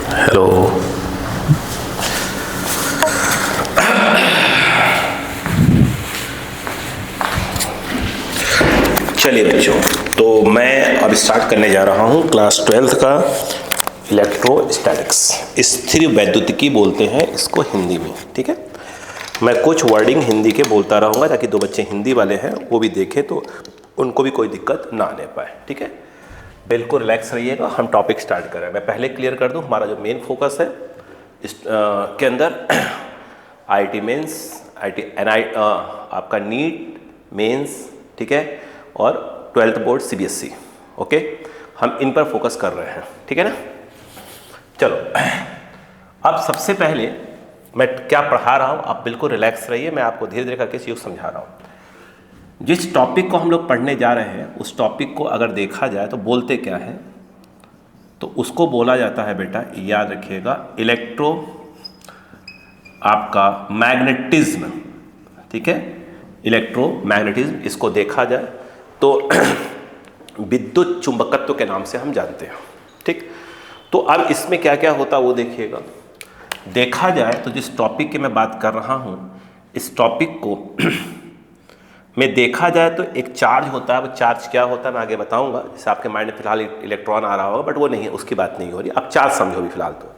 Hello. चलिए बच्चों, तो मैं अब स्टार्ट करने जा रहा हूँ क्लास 12th का इलेक्ट्रोस्टैटिक्स। स्थिर वैद्युतिकी बोलते हैं इसको हिंदी में, ठीक है। मैं कुछ वर्डिंग हिंदी के बोलता रहूँगा ताकि दो बच्चे हिंदी वाले हैं वो भी देखें तो उनको भी कोई दिक्कत ना आने पाए, ठीक है। बिल्कुल रिलैक्स रहिएगा, हम टॉपिक स्टार्ट करें। मैं पहले क्लियर कर दूं, हमारा जो मेन फोकस है इस के अंदर आईटी मेंस, आपका नीट मेंस, ठीक है, और 12th बोर्ड सीबीएसई, ओके। हम इन पर फोकस कर रहे हैं, ठीक है ना। चलो, अब सबसे पहले मैं क्या पढ़ा रहा हूँ आप बिल्कुल रिलैक्स रहिए, मैं आपको धीरे धीरे करके चीज़ समझा रहा हूँ। जिस टॉपिक को हम लोग पढ़ने जा रहे हैं उस टॉपिक को अगर देखा जाए तो बोलते क्या है, तो उसको बोला जाता है बेटा, याद रखिएगा, इलेक्ट्रो आपका मैग्नेटिज्म, ठीक है, इलेक्ट्रोमैग्नेटिज्म। इसको देखा जाए तो विद्युत चुंबकत्व के नाम से हम जानते हैं, ठीक। तो अब इसमें क्या क्या होता है वो देखिएगा। देखा जाए तो जिस टॉपिक की मैं बात कर रहा हूँ, इस टॉपिक को में देखा जाए तो एक चार्ज होता है। अब चार्ज क्या होता है मैं आगे बताऊंगा, जैसे आपके माइंड में फिलहाल इलेक्ट्रॉन आ रहा होगा, बट वो नहीं है, उसकी बात नहीं हो रही। अब चार्ज समझो भी फिलहाल तो,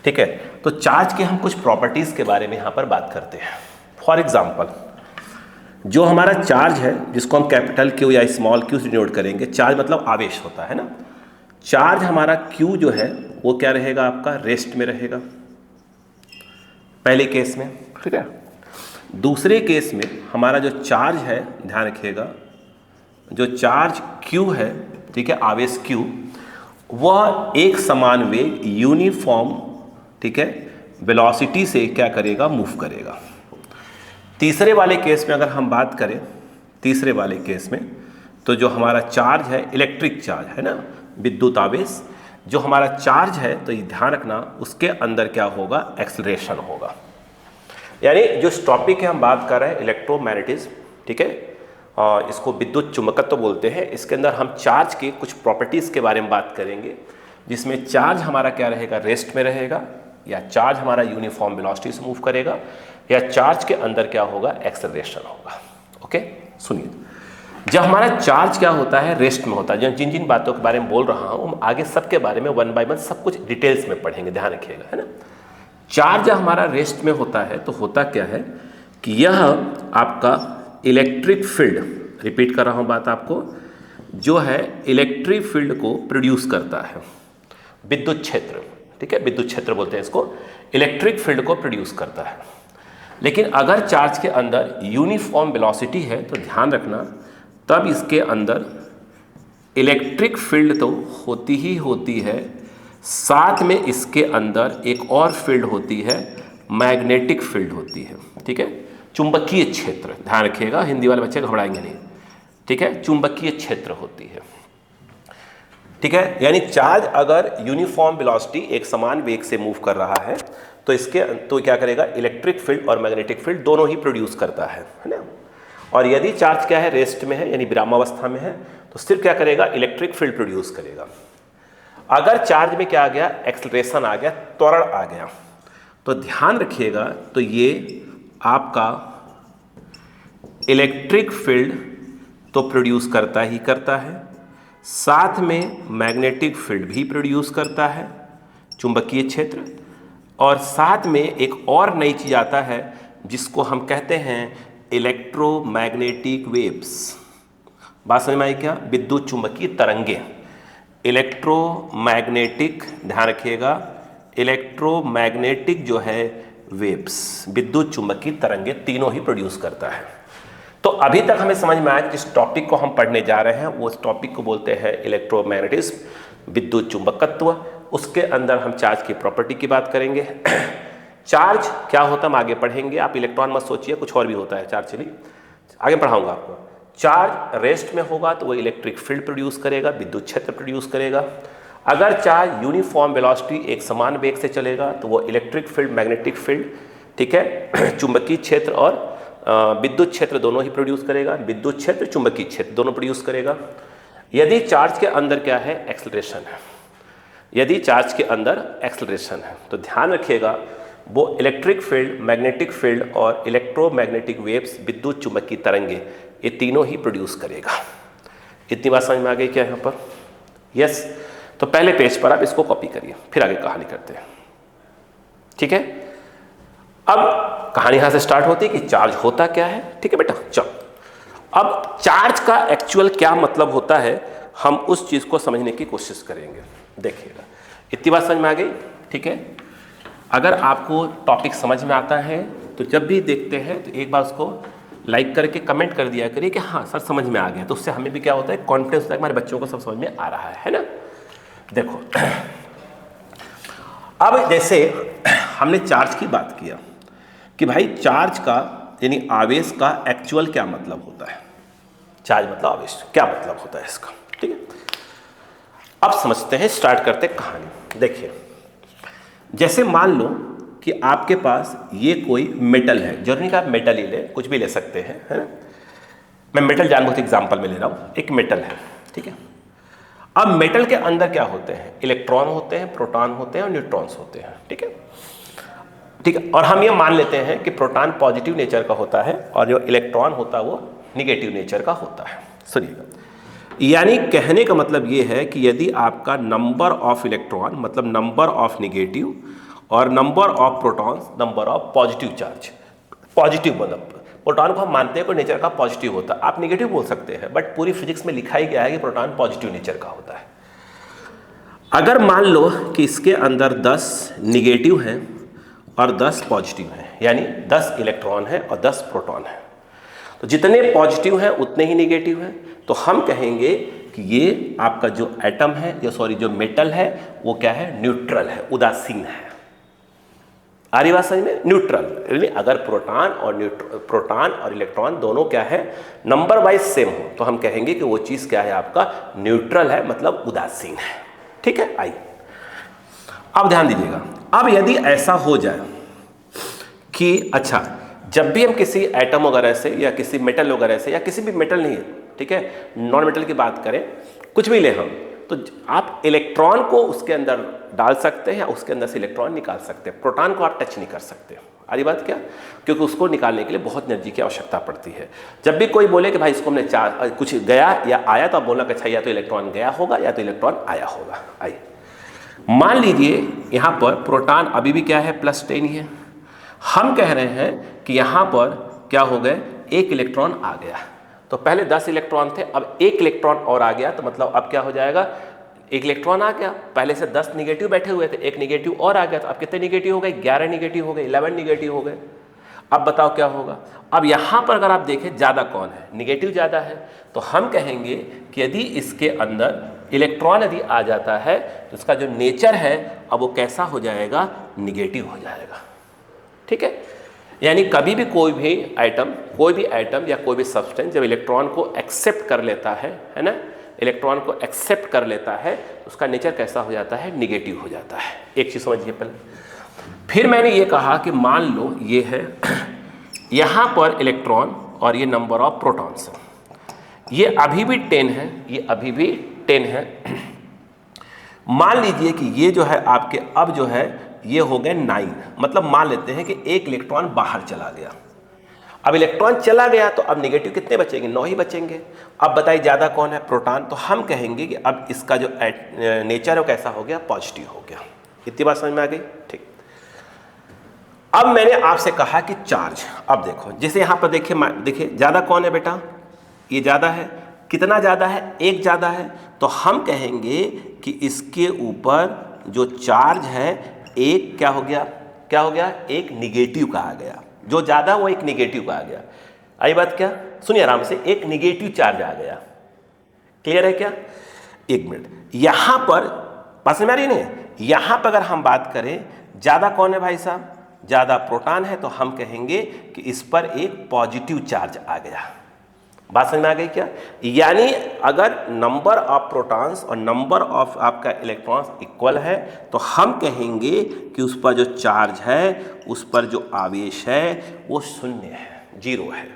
ठीक है। तो चार्ज के हम कुछ प्रॉपर्टीज़ के बारे में यहाँ पर बात करते हैं। फॉर एग्जाम्पल, जो हमारा चार्ज है जिसको हम कैपिटल क्यू या स्मॉल क्यू से डिनोट करेंगे, चार्ज मतलब आवेश होता है ना। चार्ज हमारा क्यू जो है वो क्या रहेगा, आपका रेस्ट में रहेगा पहले केस में, ठीक है। दूसरे केस में हमारा जो चार्ज है, ध्यान रखिएगा, जो चार्ज Q है, ठीक है, आवेश Q, वह एक समान वेग यूनिफॉर्म, ठीक है, वेलोसिटी से क्या करेगा, मूव करेगा। तीसरे वाले केस में अगर हम बात करें, तीसरे वाले केस में तो जो हमारा चार्ज है, इलेक्ट्रिक चार्ज है ना, विद्युत आवेश, जो हमारा चार्ज है, तो ये ध्यान रखना उसके अंदर क्या होगा, एक्सेलरेशन होगा। यानी जो टॉपिक है हम बात कर रहे हैं इलेक्ट्रोमैग्नेटिज्म, ठीक है, और इसको विद्युत चुंबकत्व बोलते हैं। इसके अंदर हम चार्ज के कुछ प्रॉपर्टीज़ के बारे में बात करेंगे, जिसमें चार्ज हमारा क्या रहेगा, रेस्ट में रहेगा, या चार्ज हमारा यूनिफॉर्म वेलोसिटी से मूव करेगा, या चार्ज के अंदर क्या होगा, एक्सेलरेशन होगा। ओके, सुनिए, जब हमारा चार्ज क्या होता है, रेस्ट में होता है। जिन जिन बातों के बारे में बोल रहा हूँ हम आगे सबके बारे में वन बाय वन सब कुछ डिटेल्स में पढ़ेंगे, ध्यान रखिएगा, है ना। चार्ज हमारा रेस्ट में होता है तो होता क्या है कि यह आपका इलेक्ट्रिक फील्ड, रिपीट कर रहा हूं बात आपको, जो है इलेक्ट्रिक फील्ड को प्रोड्यूस करता है, विद्युत क्षेत्र, ठीक है, विद्युत क्षेत्र बोलते हैं इसको, इलेक्ट्रिक फील्ड को प्रोड्यूस करता है। लेकिन अगर चार्ज के अंदर यूनिफॉर्म वेलोसिटी है तो ध्यान रखना, तब इसके अंदर इलेक्ट्रिक फील्ड तो होती ही होती है, साथ में इसके अंदर एक और फील्ड होती है, मैग्नेटिक फील्ड होती है, ठीक है, चुंबकीय क्षेत्र। ध्यान रखिएगा, हिंदी वाले बच्चे घबराएंगे नहीं, ठीक है, चुंबकीय क्षेत्र होती है, ठीक है। यानी चार्ज अगर यूनिफॉर्म वेलोसिटी, एक समान वेग से मूव कर रहा है तो इसके तो क्या करेगा, इलेक्ट्रिक फील्ड और मैग्नेटिक फील्ड दोनों ही प्रोड्यूस करता है ना। और यदि चार्ज क्या है, रेस्ट में है, यानी विरामावस्था में है, तो सिर्फ क्या करेगा, इलेक्ट्रिक फील्ड प्रोड्यूस करेगा। अगर चार्ज में क्या आ गया, एक्सेलरेशन आ गया, त्वरण आ गया, तो ध्यान रखिएगा, तो ये आपका इलेक्ट्रिक फील्ड तो प्रोड्यूस करता ही करता है, साथ में मैग्नेटिक फील्ड भी प्रोड्यूस करता है, चुंबकीय क्षेत्र, और साथ में एक और नई चीज आता है जिसको हम कहते हैं इलेक्ट्रोमैग्नेटिक वेव्स। बात समझ में आई क्या, विद्युत चुंबकीय तरंगे, इलेक्ट्रोमैग्नेटिक, ध्यान रखिएगा, इलेक्ट्रोमैग्नेटिक जो है वेव्स, विद्युत चुंबकीय तरंगे, तीनों ही प्रोड्यूस करता है। तो अभी तक हमें समझ में आया कि जिस टॉपिक को हम पढ़ने जा रहे हैं वो उस टॉपिक को बोलते हैं इलेक्ट्रोमैग्नेटिज्म, विद्युत चुंबकत्व। उसके अंदर हम चार्ज की प्रॉपर्टी की बात करेंगे। चार्ज क्या होता है हम आगे पढ़ेंगे, आप इलेक्ट्रॉन मत सोचिए, कुछ और भी होता है चार्ज, चलिए आगे पढ़ाऊंगा आपको। चार्ज रेस्ट में होगा तो वो इलेक्ट्रिक फील्ड प्रोड्यूस करेगा, विद्युत क्षेत्र प्रोड्यूस करेगा। अगर चार्ज यूनिफॉर्म वेलोसिटी, एक समान वेग से चलेगा, तो वो इलेक्ट्रिक फील्ड, मैग्नेटिक फील्ड, ठीक है, चुंबकीय क्षेत्र और विद्युत क्षेत्र दोनों ही प्रोड्यूस करेगा। विद्युत क्षेत्र, चुंबकीय क्षेत्र दोनों प्रोड्यूस करेगा। यदि चार्ज के अंदर क्या है, एक्सेलरेशन है, यदि चार्ज के अंदर एक्सेलरेशन है। तो ध्यान रखिएगा, वो इलेक्ट्रिक फील्ड, मैग्नेटिक फील्ड और इलेक्ट्रोमैग्नेटिक वेव्स, विद्युत चुंबक की तरंगे, ये तीनों ही प्रोड्यूस करेगा। इतनी बात समझ में आ गई क्या यहाँ पर? यस। तो पहले पेज पर आप इसको कॉपी करिए, फिर आगे कहानी करते हैं। ठीक है, अब कहानी यहां से स्टार्ट होती है कि चार्ज होता क्या है। ठीक है बेटा, चलो अब चार्ज का एक्चुअल क्या मतलब होता है, हम उस चीज को समझने की कोशिश करेंगे। देखिएगा, इतनी बात समझ में आ गई? ठीक है, अगर आपको टॉपिक समझ में आता है तो जब भी देखते हैं तो एक बार उसको लाइक करके कमेंट कर दिया करिए कि हाँ सर समझ में आ गया। तो उससे हमें भी क्या होता है, कॉन्फिडेंस होता है, हमारे बच्चों को सब समझ में आ रहा है ना। देखो, अब जैसे हमने चार्ज की बात किया कि भाई चार्ज का यानी आवेश का एक्चुअल क्या मतलब होता है। चार्ज मतलब आवेश, क्या मतलब होता है इसका। ठीक है, अब समझते हैं, स्टार्ट करते हैं कहानी। देखिए, जैसे मान लो कि आपके पास ये कोई मेटल है, जरूरी नहीं कि आप मेटल ही ले, कुछ भी ले सकते हैं, है ना। मैं मेटल जानबूझ एग्जांपल में ले रहा हूँ। एक मेटल है, ठीक है। अब मेटल के अंदर क्या होते हैं, इलेक्ट्रॉन होते हैं, प्रोटॉन होते हैं और न्यूट्रॉन्स होते हैं। ठीक है, ठीक है। और हम ये मान लेते हैं कि प्रोटॉन पॉजिटिव नेचर का होता है और जो इलेक्ट्रॉन होता है वो निगेटिव नेचर का होता है। सुनिएगा, यानी कहने का मतलब ये है कि यदि आपका नंबर ऑफ इलेक्ट्रॉन मतलब नंबर ऑफ निगेटिव और number of protons number of positive charge, positive मतलब प्रोटॉन को हम मानते हैं कोई नेचर का पॉजिटिव होता है, आप निगेटिव बोल सकते हैं, बट पूरी फिजिक्स में लिखा ही गया है कि प्रोटॉन पॉजिटिव नेचर का होता है। अगर मान लो कि इसके अंदर 10 निगेटिव हैं और 10 पॉजिटिव हैं, यानी 10 इलेक्ट्रॉन है और 10 प्रोटॉन है, तो जितने पॉजिटिव हैं उतने ही निगेटिव हैं, तो हम कहेंगे कि ये आपका जो एटम है, जो मेटल है वो क्या है, न्यूट्रल है, उदासीन है। आ रही बात समझ में? न्यूट्रल, यानी अगर प्रोटॉन और इलेक्ट्रॉन दोनों क्या है, नंबर वाइज सेम हो, तो हम कहेंगे कि वो चीज क्या है, आपका न्यूट्रल है, मतलब उदासीन है। ठीक है, आइए अब ध्यान दीजिएगा। अब यदि ऐसा हो जाए कि अच्छा, जब भी हम किसी एटम वगैरह से या किसी मेटल वगैरह से, या किसी भी मेटल नहीं, ठीक है, नॉन मेटल की बात करें, कुछ भी ले हम, तो आप इलेक्ट्रॉन को उसके अंदर डाल सकते हैं या उसके अंदर से इलेक्ट्रॉन निकाल सकते हैं। प्रोटॉन को आप टच नहीं कर सकते। आरी बात क्या? क्योंकि उसको निकालने के लिए बहुत एनर्जी की आवश्यकता पड़ती है। जब भी कोई बोले कि भाई इसको हमने कुछ गया या आया, तो आप बोलना कि अच्छा या तो इलेक्ट्रॉन गया होगा या तो इलेक्ट्रॉन आया होगा। आइए मान लीजिए यहाँ पर प्रोटॉन अभी भी क्या है, +10 ही है। हम कह रहे हैं कि यहाँ पर क्या हो गए, 1 इलेक्ट्रॉन आ गया। तो पहले 10 इलेक्ट्रॉन थे, अब 1 इलेक्ट्रॉन और आ गया, तो मतलब अब क्या हो जाएगा, 1 इलेक्ट्रॉन आ गया। पहले से 10 निगेटिव बैठे हुए थे, 1 निगेटिव और आ गया, तो अब कितने निगेटिव हो गए, 11 निगेटिव हो गए, 11 निगेटिव हो गए। अब बताओ क्या होगा। अब यहाँ पर अगर आप देखें ज़्यादा कौन है, निगेटिव ज़्यादा है, तो हम कहेंगे कि यदि इसके अंदर इलेक्ट्रॉन यदि आ जाता है तो इसका जो नेचर है अब वो कैसा हो जाएगा, निगेटिव हो जाएगा। ठीक है, यानी कभी भी कोई भी एटम या कोई भी सब्सटेंस जब इलेक्ट्रॉन को एक्सेप्ट कर लेता है ना, इलेक्ट्रॉन को एक्सेप्ट कर लेता है, उसका नेचर कैसा हो जाता है, निगेटिव हो जाता है। एक चीज़ समझिए पहले। फिर मैंने ये कहा कि मान लो ये है यहाँ पर इलेक्ट्रॉन और ये नंबर ऑफ प्रोटॉन्स, ये अभी भी 10 है, ये अभी भी 10 है। मान लीजिए कि ये जो है आपके अब जो है ये हो गए 9, मतलब मान लेते हैं कि 1 इलेक्ट्रॉन बाहर चला गया। अब इलेक्ट्रॉन चला गया तो अब निगेटिव कितने बचेंगे, 9 ही बचेंगे। अब बताइए ज़्यादा कौन है, प्रोटॉन। तो हम कहेंगे कि अब इसका जो नेचर है वो कैसा हो गया, पॉजिटिव हो गया। इतनी बात समझ में आ गई? ठीक। अब मैंने आपसे कहा कि चार्ज, अब देखो जैसे यहाँ पर देखिए ज़्यादा कौन है बेटा, ये ज़्यादा है। कितना ज़्यादा है, 1 ज़्यादा है। तो हम कहेंगे कि इसके ऊपर जो चार्ज है एक क्या हो गया, एक निगेटिव का आ गया। जो ज़्यादा वो एक निगेटिव का आ गया। आई बात क्या? सुनिए आराम से, एक निगेटिव चार्ज आ गया। क्लियर है क्या? 1 मिनट, यहाँ पर पास में आ रही नहीं, यहाँ पर अगर हम बात करें ज़्यादा कौन है भाई साहब, ज़्यादा प्रोटॉन है, तो हम कहेंगे कि इस पर एक पॉजिटिव चार्ज आ गया। बात समझ में आ गई क्या? यानी अगर नंबर ऑफ प्रोटॉन्स और नंबर ऑफ आपका इलेक्ट्रॉन्स इक्वल है तो हम कहेंगे कि उस पर जो चार्ज है, उस पर जो आवेश है वो 0 है, 0 है।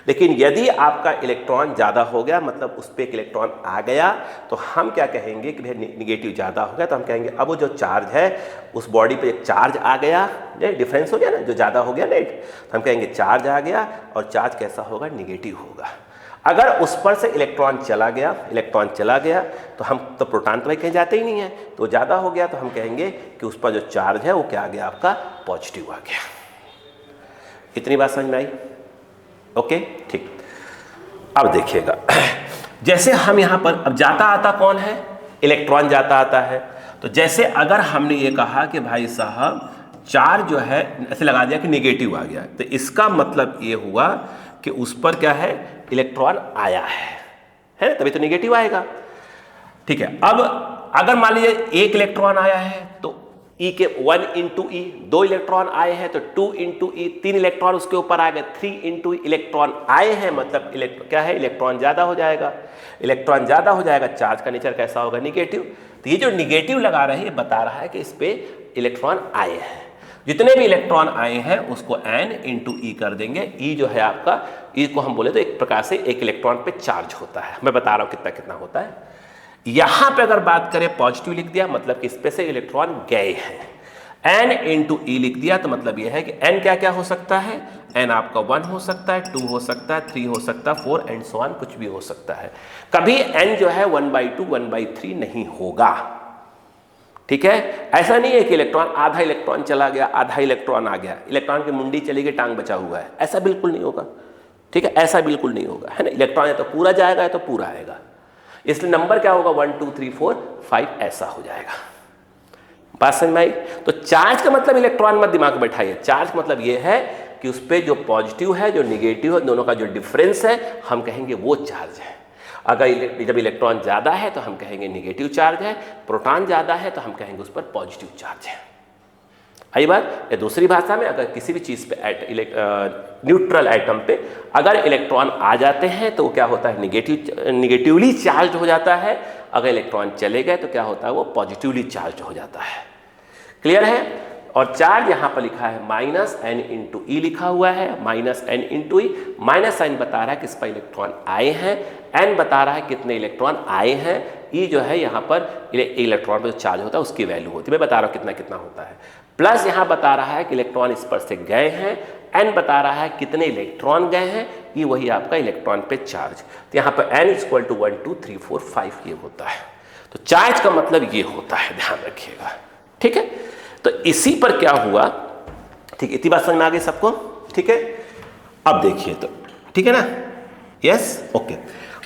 लेकिन यदि आपका इलेक्ट्रॉन ज़्यादा हो गया, मतलब उस पर एक इलेक्ट्रॉन आ गया, तो हम क्या कहेंगे कि भाई निगेटिव ज़्यादा हो गया, तो हम कहेंगे अब वो जो चार्ज है उस बॉडी पे एक चार्ज आ गया, डिफरेंस हो गया ना, जो ज़्यादा हो गया नेट, तो हम कहेंगे चार्ज आ गया, और चार्ज कैसा होगा, निगेटिव होगा। अगर उस पर से इलेक्ट्रॉन चला गया तो हम तो प्रोटॉन तो भाई कहीं जाते ही नहीं है, तो ज़्यादा हो गया तो हम कहेंगे कि उस पर जो चार्ज है वो क्या आ गया, आपका पॉजिटिव आ गया। इतनी बात समझ में आई? ओके, ठीक। अब देखिएगा, जैसे हम यहाँ पर अब जाता आता कौन है, इलेक्ट्रॉन जाता आता है। तो जैसे अगर हमने ये कहा कि भाई साहब चार्ज जो है ऐसे लगा दिया कि निगेटिव आ गया, तो इसका मतलब ये हुआ कि उस पर क्या है, इलेक्ट्रॉन आया है, तभी तो निगेटिव आएगा। ठीक है, अब अगर मान लीजिए एक इलेक्ट्रॉन आया है तो E के 1 इंटू ई, 2 इलेक्ट्रॉन आए हैं तो 2 इंटू ई, 3 इलेक्ट्रॉन उसके ऊपर आ गए, 3 इंटू इलेक्ट्रॉन आए हैं, मतलब क्या है, इलेक्ट्रॉन ज़्यादा हो जाएगा। इलेक्ट्रॉन ज़्यादा हो जाएगा, चार्ज का नेचर कैसा होगा, निगेटिव। तो ये जो निगेटिव लगा रहे हैं, ये बता रहा है कि इस पर इलेक्ट्रॉन आए हैं। जितने भी इलेक्ट्रॉन आए हैं उसको n इंटू ई कर देंगे। ई जो है आपका, ई को हम बोले तो एक प्रकार से एक इलेक्ट्रॉन पे चार्ज होता है, मैं बता रहा हूँ कितना कितना होता है। यहां पे अगर बात करें पॉजिटिव लिख दिया, मतलब कि इस पे से इलेक्ट्रॉन गए हैं। n इंटू ई लिख दिया तो मतलब यह है कि n क्या क्या हो सकता है, n आपका 1 हो सकता है, 2 हो सकता है, 3 हो सकता है, 4 एंड सो ऑन, कुछ भी हो सकता है। कभी n जो है 1/2 1/3 नहीं होगा। ठीक है, ऐसा नहीं है कि इलेक्ट्रॉन आधा इलेक्ट्रॉन चला गया, आधा इलेक्ट्रॉन आ गया, इलेक्ट्रॉन की मुंडी चली गई, टांग बचा हुआ है, ऐसा बिल्कुल नहीं होगा। ठीक है, ऐसा बिल्कुल नहीं होगा, है ना। इलेक्ट्रॉन या तो पूरा जाएगा या तो पूरा आएगा, इसलिए नंबर क्या होगा, 1 2 3 4 5 ऐसा हो जाएगा। बात समझ में आई? तो चार्ज का मतलब इलेक्ट्रॉन मत दिमाग में बैठाइए, चार्ज का मतलब ये है कि उस पर जो पॉजिटिव है, जो निगेटिव है, दोनों का जो डिफरेंस है, हम कहेंगे वो चार्ज है। अगर जब इलेक्ट्रॉन ज़्यादा है तो हम कहेंगे निगेटिव चार्ज है, प्रोटॉन ज़्यादा है तो हम कहेंगे उस पर पॉजिटिव चार्ज है। आई बात? या दूसरी भाषा में, अगर किसी भी चीज़ पे न्यूट्रल एटम पे अगर इलेक्ट्रॉन आ जाते हैं तो क्या होता है, निगेटिवली चार्ज हो जाता है। अगर इलेक्ट्रॉन चले गए तो क्या होता है, वो पॉजिटिवली चार्ज हो जाता है। क्लियर है? और चार्ज यहाँ पर लिखा है -n इंटू ई लिखा हुआ है, -n इंटू ई। माइनस साइन बता रहा है किस पर इलेक्ट्रॉन आए हैं, n बता रहा है कितने इलेक्ट्रॉन आए हैं, ई जो है यहाँ पर इलेक्ट्रॉन पर जो चार्ज होता है उसकी वैल्यू होती है, मैं बता रहा हूँ कितना कितना होता है। प्लस यहाँ बता रहा है कि इलेक्ट्रॉन इस पर से गए हैं, n बता रहा है कितने इलेक्ट्रॉन गए हैं, ये वही आपका इलेक्ट्रॉन पे चार्ज। तो यहाँ पर n = 1 2 3 4 5 ये होता है। तो चार्ज का मतलब ये होता है, ध्यान रखिएगा। ठीक है, तो इसी पर क्या हुआ, ठीक, इतनी बात समझ में आ गई सबको? ठीक है, अब देखिए तो, ठीक है ना, यस, ओके।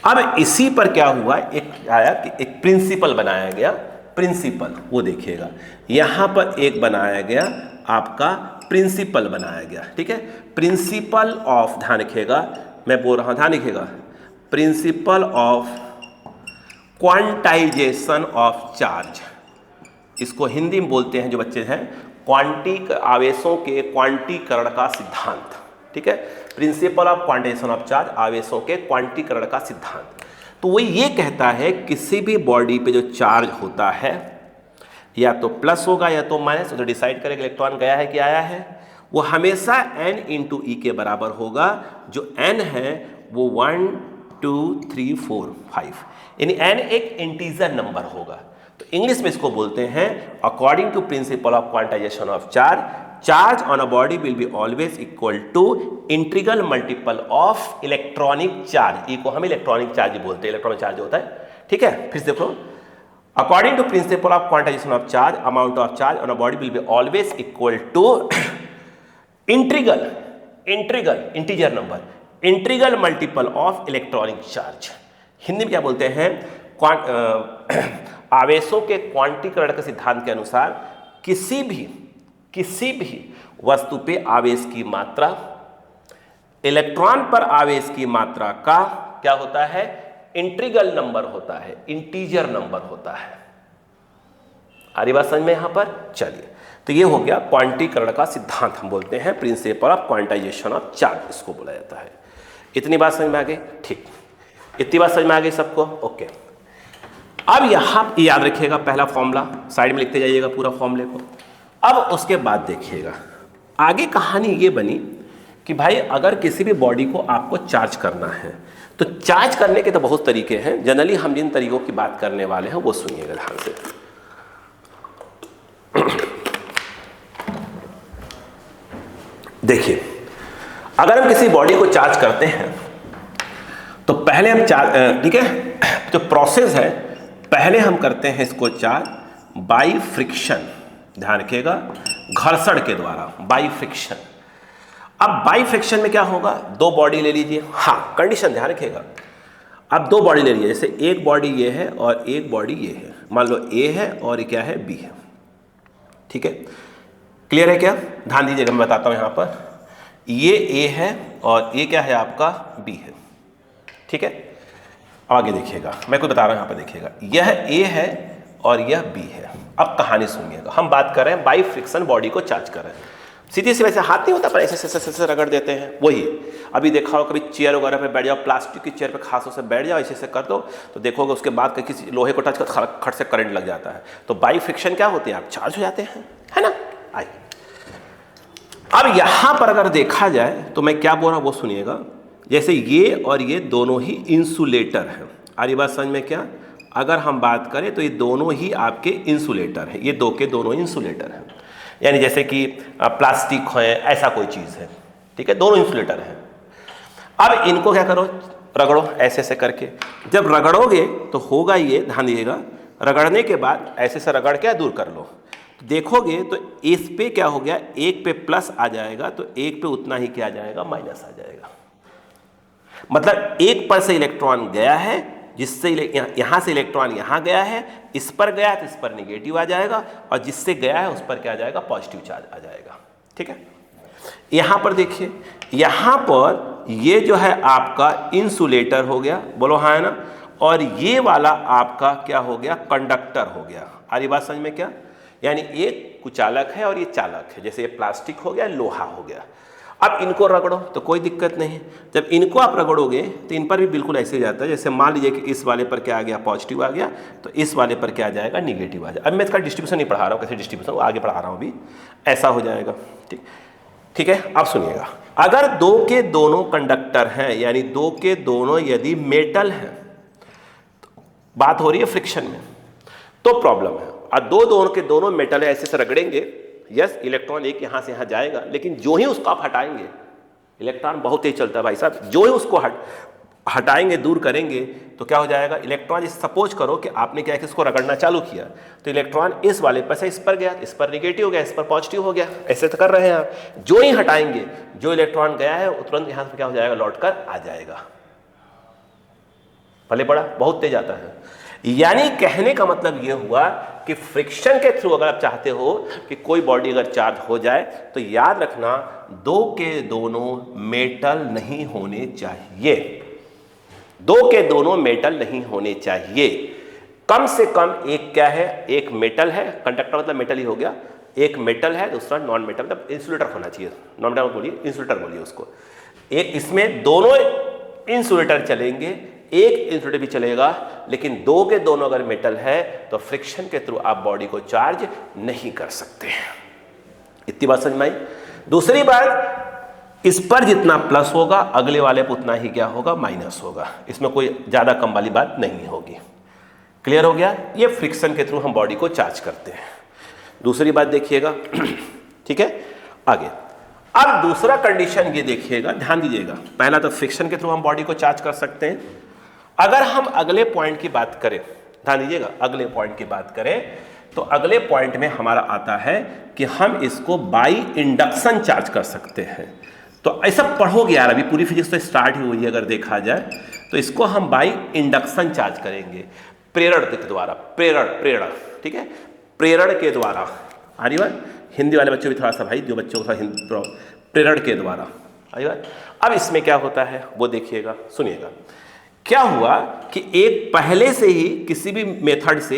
अब इसी पर क्या हुआ, एक आया कि एक प्रिंसिपल बनाया गया, प्रिंसिपल, वो देखिएगा यहां पर एक बनाया गया आपका प्रिंसिपल बनाया गया। ठीक है, प्रिंसिपल ऑफ, ध्यान रखिएगा मैं बोल रहा हूं, ध्यान रखिएगा, principal of quantization of charge, इसको हिंदी में बोलते हैं जो बच्चे हैं, क्वांटिक आवेशों के क्वांटीकरण का सिद्धांत। ठीक है, principal of quantization of charge, आवेशों के क्वांटीकरण का सिद्धांत। तो वो ये कहता है किसी भी बॉडी पे जो चार्ज होता है या तो प्लस होगा या तो माइनस, तो डिसाइड करेगा इलेक्ट्रॉन गया है कि आया है, वो हमेशा n इंटू ई के बराबर होगा। जो n है वो 1 2 3 4 5, यानी n एक इंटीजर नंबर होगा। तो इंग्लिश में इसको बोलते हैं, according to principle of quantization of charge, charge on a body will be always equal to integral multiple of electronic charge. E को हम इलेक्ट्रॉनिक चार्ज बोलते हैं, इलेक्ट्रॉनिक चार्ज होता है। ठीक है, फिर देखो, according to principle of quantization of charge, amount of charge on a body will be always equal to integer number, integral multiple of electronic charge. Hindi में क्या बोलते हैं, आवेशों के क्वांटीकरण के सिद्धांत के अनुसार किसी भी वस्तु पे आवेश की मात्रा इलेक्ट्रॉन पर आवेश की मात्रा का क्या होता है, इंटीग्रल नंबर होता है, इंटीजर नंबर होता है। आ रही बात समझ में यहां पर? चलिए, तो ये हो गया क्वांटीकरण का सिद्धांत, हम बोलते हैं principal of quantization of charge, इसको बोला जाता है। इतनी बात समझ में आ गई? ठीक, इतनी बात समझ में आ गई सबको? ओके। अब यहां याद रखिएगा पहला फॉर्मूला, साइड में लिखते जाइएगा पूरा फॉर्मूले को। अब उसके बाद देखिएगा आगे कहानी ये बनी कि भाई अगर किसी भी बॉडी को आपको चार्ज करना है तो चार्ज करने के तो बहुत तरीके हैं। जनरली हम जिन तरीकों की बात करने वाले हैं वो सुनिएगा ध्यान से। देखिए, अगर हम किसी बॉडी को चार्ज करते हैं तो पहले हम चार्ज, ठीक है, जो प्रोसेस है पहले हम करते हैं इसको चार्ज बाई फ्रिक्शन, ध्यान रखिएगा, घर्षण के द्वारा, बाई फ्रिक्शन। अब बाई फ्रिक्शन में क्या होगा, दो बॉडी ले लीजिए, हाँ कंडीशन ध्यान रखिएगा, अब दो बॉडी ले लीजिए, जैसे एक बॉडी ये है और एक बॉडी ये है, मान लो ए है और ये क्या है, बी है, ठीक है, क्लियर है क्या? ध्यान दीजिएगा, मैं बताता हूं यहां पर, ये ए है और ये क्या है आपका, बी है, ठीक है। आगे देखिएगा, मैं कुछ बता रहा हूं, यहां पर देखिएगा, यह ए है और यह बी है। अब कहानी सुनिएगा, हम बात कर रहे हैं बाई फ्रिक्शन बॉडी को चार्ज कर रहे हैं। सीधी सी वैसे हाथ नहीं होता पर ऐसे रगड़ देते हैं, वही अभी देखा हो, कभी चेयर वगैरह पे बैठ जाओ, प्लास्टिक की चेयर पे खासों से बैठ जाओ, ऐसे कर दो तो देखोगे उसके बाद किसी लोहे को टच कर खट से करंट लग जाता है। तो बाई फ्रिक्शन क्या होती है, आप चार्ज हो जाते हैं, है ना। आइए, अब यहां पर अगर देखा जाए तो मैं क्या बोल रहा हूं वो सुनिएगा, जैसे ये और ये दोनों ही इंसुलेटर हैं। आ बात समझ में क्या? अगर हम बात करें तो ये दोनों ही आपके इंसुलेटर हैं, ये दो के दोनों इंसुलेटर हैं, यानी जैसे कि प्लास्टिक है, ऐसा कोई चीज़ है, ठीक है, दोनों इंसुलेटर हैं। अब इनको क्या करो, रगड़ो ऐसे ऐसे करके, जब रगड़ोगे तो होगा ये, ध्यान दीजिएगा, रगड़ने के बाद ऐसे से रगड़ के दूर कर लो, देखोगे तो इस पे क्या हो गया, एक पे प्लस आ जाएगा तो एक पे उतना ही क्या आ जाएगा, माइनस आ जाएगा। मतलब एक पर से इलेक्ट्रॉन गया है, जिससे यहां से इलेक्ट्रॉन यहां गया है, इस पर गया तो इस पर निगेटिव आ जाएगा, और जिससे गया है उस पर क्या आ जाएगा, पॉजिटिव चार्ज आ जाएगा, ठीक है। यहां पर देखिए, यहां पर ये जो है आपका इंसुलेटर हो गया, बोलो हाँ है ना, और ये वाला आपका क्या हो गया, कंडक्टर हो गया। आ रही बात समझ में क्या? यानी एक कुचालक है और ये चालक है, जैसे ये प्लास्टिक हो गया, लोहा हो गया। अब इनको रगड़ो तो कोई दिक्कत नहीं, जब इनको आप रगड़ोगे तो इन पर भी बिल्कुल ऐसे ही जाता है, जैसे मान लीजिए कि इस वाले पर क्या आ गया, पॉजिटिव आ गया, तो इस वाले पर क्या आ जाएगा, निगेटिव आ जाएगा। अब मैं इसका डिस्ट्रीब्यूशन नहीं पढ़ा रहा हूँ, कैसे डिस्ट्रीब्यूशन वो आगे पढ़ा रहा हूँ अभी, ऐसा हो जाएगा, ठीक, ठीक है। अब सुनिएगा, अगर दो के दोनों कंडक्टर हैं, यानी दो के दोनों यदि मेटल हैं, बात हो रही है फ्रिक्शन में, तो प्रॉब्लम है। और दोनों के दोनों मेटल है, ऐसे से रगड़ेंगे, यस, इलेक्ट्रॉन एक यहां से यहां जाएगा, लेकिन जो ही उसको आप हटाएंगे, इलेक्ट्रॉन बहुत तेज चलता है भाई साहब, जो ही उसको हटाएंगे, दूर करेंगे, तो क्या हो जाएगा, इलेक्ट्रॉन, सपोज करो कि आपने क्या है कि इसको रगड़ना चालू किया, तो इलेक्ट्रॉन इस वाले पर से इस पर गया, इस पर निगेटिव हो गया, इस पर पॉजिटिव हो गया, ऐसे तो कर रहे हैं आप। जो ही हटाएंगे, जो इलेक्ट्रॉन गया है वो तुरंत यहां से क्या हो जाएगा, लौट कर आ जाएगा। भले पड़ा, बहुत तेज आता है। यानी कहने का मतलब यह हुआ कि फ्रिक्शन के थ्रू अगर आप चाहते हो कि कोई बॉडी अगर चार्ज हो जाए, तो याद रखना दो के दोनों मेटल नहीं होने चाहिए, दो के दोनों मेटल नहीं होने चाहिए। कम से कम एक क्या है, एक मेटल है, कंडक्टर मतलब मेटल ही हो गया, एक मेटल है, दूसरा नॉन मेटल, मतलब इंसुलेटर होना चाहिए, नॉन मेटल बोलिए, इंसुलेटर बोलिए उसको। एक इसमें दोनों इंसुलेटर चलेंगे, एक इंसुलेटर भी चलेगा, लेकिन दो के दोनों अगर मेटल है तो फ्रिक्शन के थ्रू आप बॉडी को चार्ज नहीं कर सकते। इतनी बात समझ में आई। दूसरी बात, इस पर जितना प्लस होगा अगले वाले पर उतना ही क्या होगा, माइनस होगा, इसमें कोई ज्यादा कम वाली बात नहीं होगी। क्लियर हो गया? ये फ्रिक्शन के थ्रू हम बॉडी को चार्ज करते हैं। दूसरी बात देखिएगा, ठीक है, आगे। अब दूसरा कंडीशन ये देखिएगा, ध्यान दीजिएगा, पहला तो फ्रिक्शन के थ्रू हम बॉडी को चार्ज कर सकते हैं। अगर हम अगले पॉइंट की बात करें, ध्यान दीजिएगा, अगले पॉइंट की बात करें तो अगले पॉइंट में हमारा आता है कि हम इसको बाई इंडक्शन चार्ज कर सकते हैं। तो ऐसा पढ़ोगे यार, अभी पूरी फिजिक्स तो स्टार्ट ही हुई है, अगर देखा जाए तो इसको हम बाई इंडक्शन चार्ज करेंगे, प्रेरण के द्वारा, प्रेरण, ठीक है, प्रेरण के द्वारा। आ रही बात? हिंदी वाले बच्चों भी थोड़ा सा भाई, जो बच्चों को थोड़ा प्रेरण के द्वारा, आ रही बात? अब इसमें क्या होता है वो देखिएगा, सुनिएगा। क्या हुआ कि एक पहले से ही किसी भी मेथड से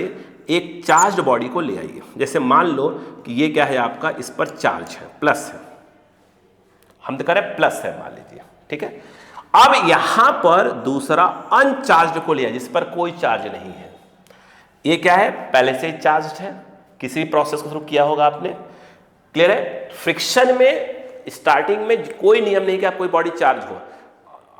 एक चार्ज बॉडी को ले आइए, जैसे मान लो कि ये क्या है आपका, इस पर चार्ज है, प्लस है, हम तो कह रहे हैं प्लस है मान लीजिए, ठीक है। अब यहां पर दूसरा अनचार्ज को लिया जिस पर कोई चार्ज नहीं है, ये क्या है, पहले से ही चार्ज है, किसी भी प्रोसेस को थ्रू किया होगा आपने, क्लियर है। फ्रिक्शन में स्टार्टिंग में कोई नियम नहीं कि आप कोई बॉडी चार्ज हो,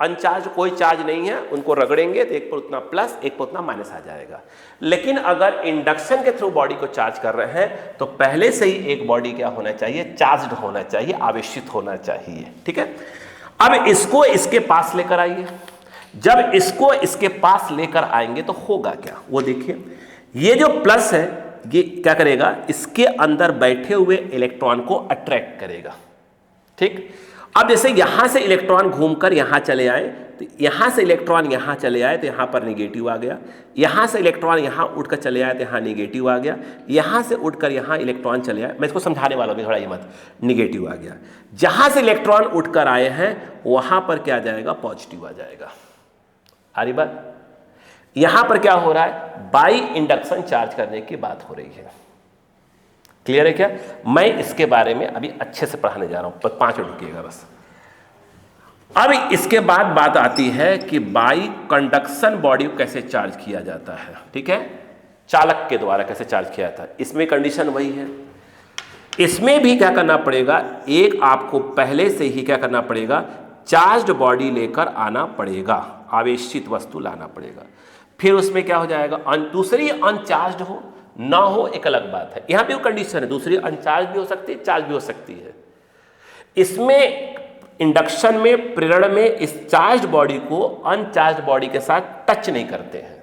अनचार्ज कोई चार्ज नहीं है, उनको रगड़ेंगे तो एक पर उतना प्लस एक पर उतना माइनस आ जाएगा। लेकिन अगर इंडक्शन के थ्रू बॉडी को चार्ज कर रहे हैं तो पहले से ही एक बॉडी क्या होना चाहिए, चार्ज्ड होना चाहिए, आवेशित होना चाहिए। ठीक है, अब इसको इसके पास लेकर आइए। जब इसको इसके पास लेकर आएंगे तो होगा क्या, वो देखिए। ये जो प्लस है ये क्या करेगा, इसके अंदर बैठे हुए इलेक्ट्रॉन को अट्रैक्ट करेगा। ठीक, अब जैसे यहां से इलेक्ट्रॉन घूमकर यहां चले आए तो यहां से इलेक्ट्रॉन यहां चले आए तो यहां पर निगेटिव आ गया, यहां से इलेक्ट्रॉन यहां उठकर चले आए तो यहां निगेटिव आ गया, यहां से उठकर यहां इलेक्ट्रॉन चले आए, मैं इसको समझाने वाला हूं थोड़ा, ये मत, निगेटिव आ गया। जहां से इलेक्ट्रॉन उठकर आए हैं वहां पर क्या आ जाएगा, पॉजिटिव आ जाएगा। आ रही बात, यहां पर क्या हो रहा है, बाई इंडक्शन चार्ज करने की बात हो रही है। क्लियर है क्या? मैं इसके बारे में अभी अच्छे से पढ़ाने जा रहा हूं, 5 मिनट रुकिएगा बस। अब इसके बाद बात आती है कि बाई कंडक्शन बॉडी को कैसे चार्ज किया जाता है। ठीक है, चालक के द्वारा कैसे चार्ज किया जाता है, इसमें कंडीशन वही है। इसमें भी क्या करना पड़ेगा, एक आपको पहले से ही क्या करना पड़ेगा, चार्ज्ड बॉडी लेकर आना पड़ेगा, आवेशित वस्तु लाना पड़ेगा। फिर उसमें क्या हो जाएगा, दूसरी अनचार्ज्ड हो ना हो एक अलग बात है, यहां भी वो कंडीशन है, दूसरी अनचार्ज भी हो सकती है, चार्ज भी हो सकती है। इसमें इंडक्शन में, प्रेरण में इस चार्ज्ड बॉडी को अनचार्ज्ड बॉडी के साथ टच नहीं करते हैं।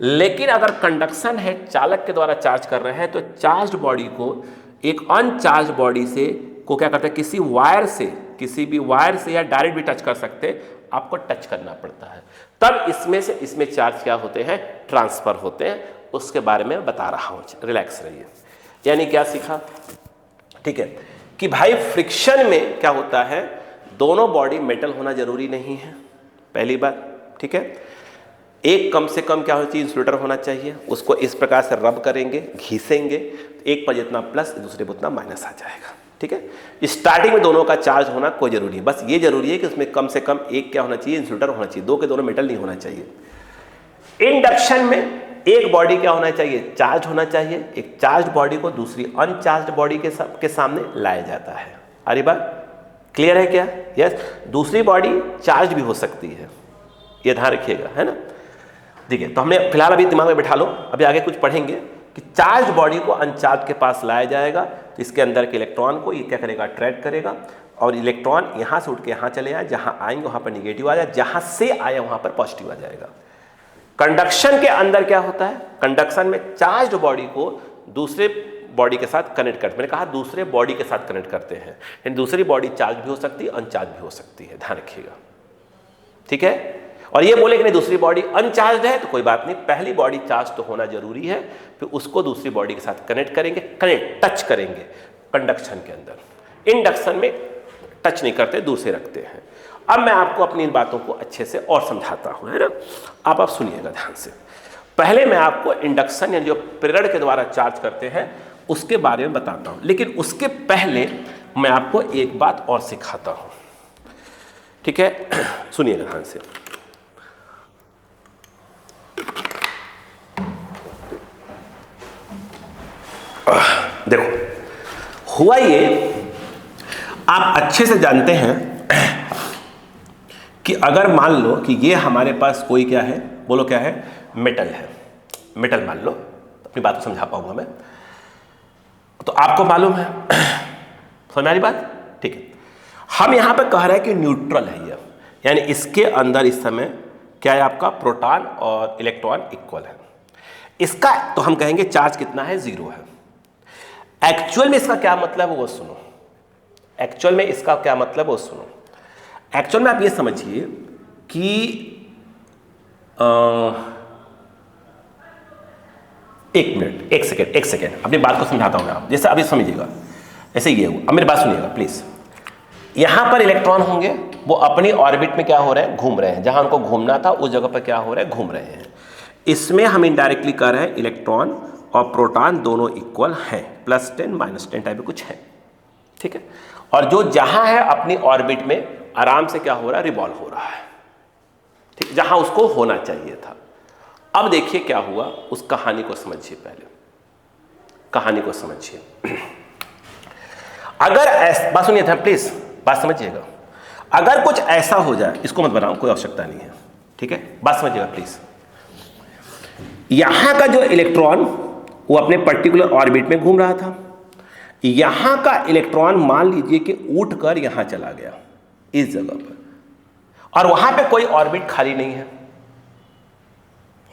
लेकिन अगर कंडक्शन है, चालक के द्वारा चार्ज कर रहे हैं, तो चार्ज्ड बॉडी को एक अनचार्ज बॉडी से को क्या करते हैं, किसी वायर से, किसी भी वायर से या डायरेक्ट भी टच कर सकते, आपको टच करना पड़ता है, तब इसमें से इसमें चार्ज क्या होते हैं, ट्रांसफर होते हैं। उसके बारे में बता रहा हूं, रिलैक्स रहिए। यानी क्या सीखा, ठीक है, कि भाई फ्रिक्शन में क्या होता है, दोनों बॉडी मेटल होना जरूरी नहीं है, पहली बात। ठीक है, एक कम से कम क्या होना चाहिए, इंसुलेटर होना चाहिए। उसको इस प्रकार से रब करेंगे, घिसेंगे, एक पर जितना प्लस दूसरे पर उतना माइनस आ जाएगा। ठीक है, स्टार्टिंग में दोनों का चार्ज होना कोई जरूरी है, बस ये जरूरी है कि उसमें कम से कम एक क्या होना चाहिए, इंसुलेटर होना चाहिए, दो के दोनों मेटल नहीं होना चाहिए। इंडक्शन में एक बॉडी क्या होना चाहिए, चार्ज होना चाहिए। एक चार्ज बॉडी को दूसरी अनचार्ज बॉडी के सामने लाया जाता है। अरे बात क्लियर है क्या? यस, दूसरी बॉडी चार्ज भी हो सकती है, ये ध्यान रखिएगा, है ना। ठीक है, तो हमने फिलहाल अभी दिमाग में बैठा लो, अभी आगे कुछ पढ़ेंगे कि चार्ज बॉडी को अनचार्ज के पास लाया जाएगा तो इसके अंदर के इलेक्ट्रॉन को ये क्या करेगा, अट्रैक्ट करेगा, और इलेक्ट्रॉन यहाँ से उठ के यहाँ चले आए, जहाँ आएंगे वहाँ पर निगेटिव आ जाए, जहाँ से आए वहाँ पर पॉजिटिव आ जाएगा। कंडक्शन के अंदर क्या होता है, कंडक्शन में चार्ज्ड बॉडी को दूसरे बॉडी के साथ कनेक्ट करते, मैंने कहा दूसरे बॉडी के साथ कनेक्ट करते हैं, यानी दूसरी बॉडी चार्ज भी हो सकती है, अनचार्ज भी हो सकती है, ध्यान रखिएगा। ठीक है, और ये बोले कि नहीं दूसरी बॉडी अनचार्ज है तो कोई बात नहीं, पहली बॉडी चार्ज तो होना जरूरी है, फिर उसको दूसरी बॉडी के साथ कनेक्ट करेंगे, कनेक्ट टच करेंगे कंडक्शन के अंदर। इंडक्शन में टच नहीं करते, दूर से रखते हैं। अब मैं आपको अपनी इन बातों को अच्छे से और समझाता हूं, है ना। आप सुनिएगा ध्यान से। पहले मैं आपको इंडक्शन यानी जो प्रेरण के द्वारा चार्ज करते हैं उसके बारे में बताता हूं, लेकिन उसके पहले मैं आपको एक बात और सिखाता हूं। ठीक है, सुनिएगा ध्यान से। देखो, हुआ ये, आप अच्छे से जानते हैं कि अगर मान लो कि ये हमारे पास कोई क्या है, बोलो क्या है, मेटल है, मेटल मान लो, अपनी बात को समझा पाऊंगा मैं, तो आपको मालूम है, समझ आ रही बात? ठीक है, हम यहां पर कह रहे हैं कि न्यूट्रल है ये, यानी इसके अंदर इस समय क्या है, आपका प्रोटॉन और इलेक्ट्रॉन इक्वल है। इसका तो हम कहेंगे चार्ज कितना है, 0 है। एक्चुअल में इसका क्या मतलब है वो सुनो, एक्चुअल में इसका क्या मतलब है वो सुनो। एक्चुअल में आप ये समझिए कि एक मिनट, एक सेकेंड अपनी बात को समझाता हूं मैं, आप जैसे अभी समझिएगा, ऐसे ये अब मेरी बात सुनिएगा प्लीज। यहां पर इलेक्ट्रॉन होंगे, वो अपनी ऑर्बिट में क्या हो रहे हैं, घूम रहे हैं, जहां उनको घूमना था उस जगह पर क्या हो रहा है, घूम रहे हैं। इसमें हम इनडायरेक्टली कह रहे हैं इलेक्ट्रॉन और प्रोटॉन दोनों इक्वल हैं, +10 -10 टाइप में कुछ है। ठीक है, और जो जहां है अपनी ऑर्बिट में आराम से क्या हो रहा है, रिवॉल्व हो रहा है, ठीक, जहां उसको होना चाहिए था। अब देखिए क्या हुआ, उस कहानी को समझिए, पहले कहानी को समझिए। अगर बात सुनिए था प्लीज, बात समझिएगा। अगर कुछ ऐसा हो जाए, इसको मत बनाओ, कोई आवश्यकता नहीं है, ठीक है, बात समझिएगा प्लीज। यहां का जो इलेक्ट्रॉन वो अपने पर्टिकुलर ऑर्बिट में घूम रहा था, यहां का इलेक्ट्रॉन मान लीजिए कि उठकर यहां चला गया इस जगह पर, और वहां पे कोई ऑर्बिट खाली नहीं है।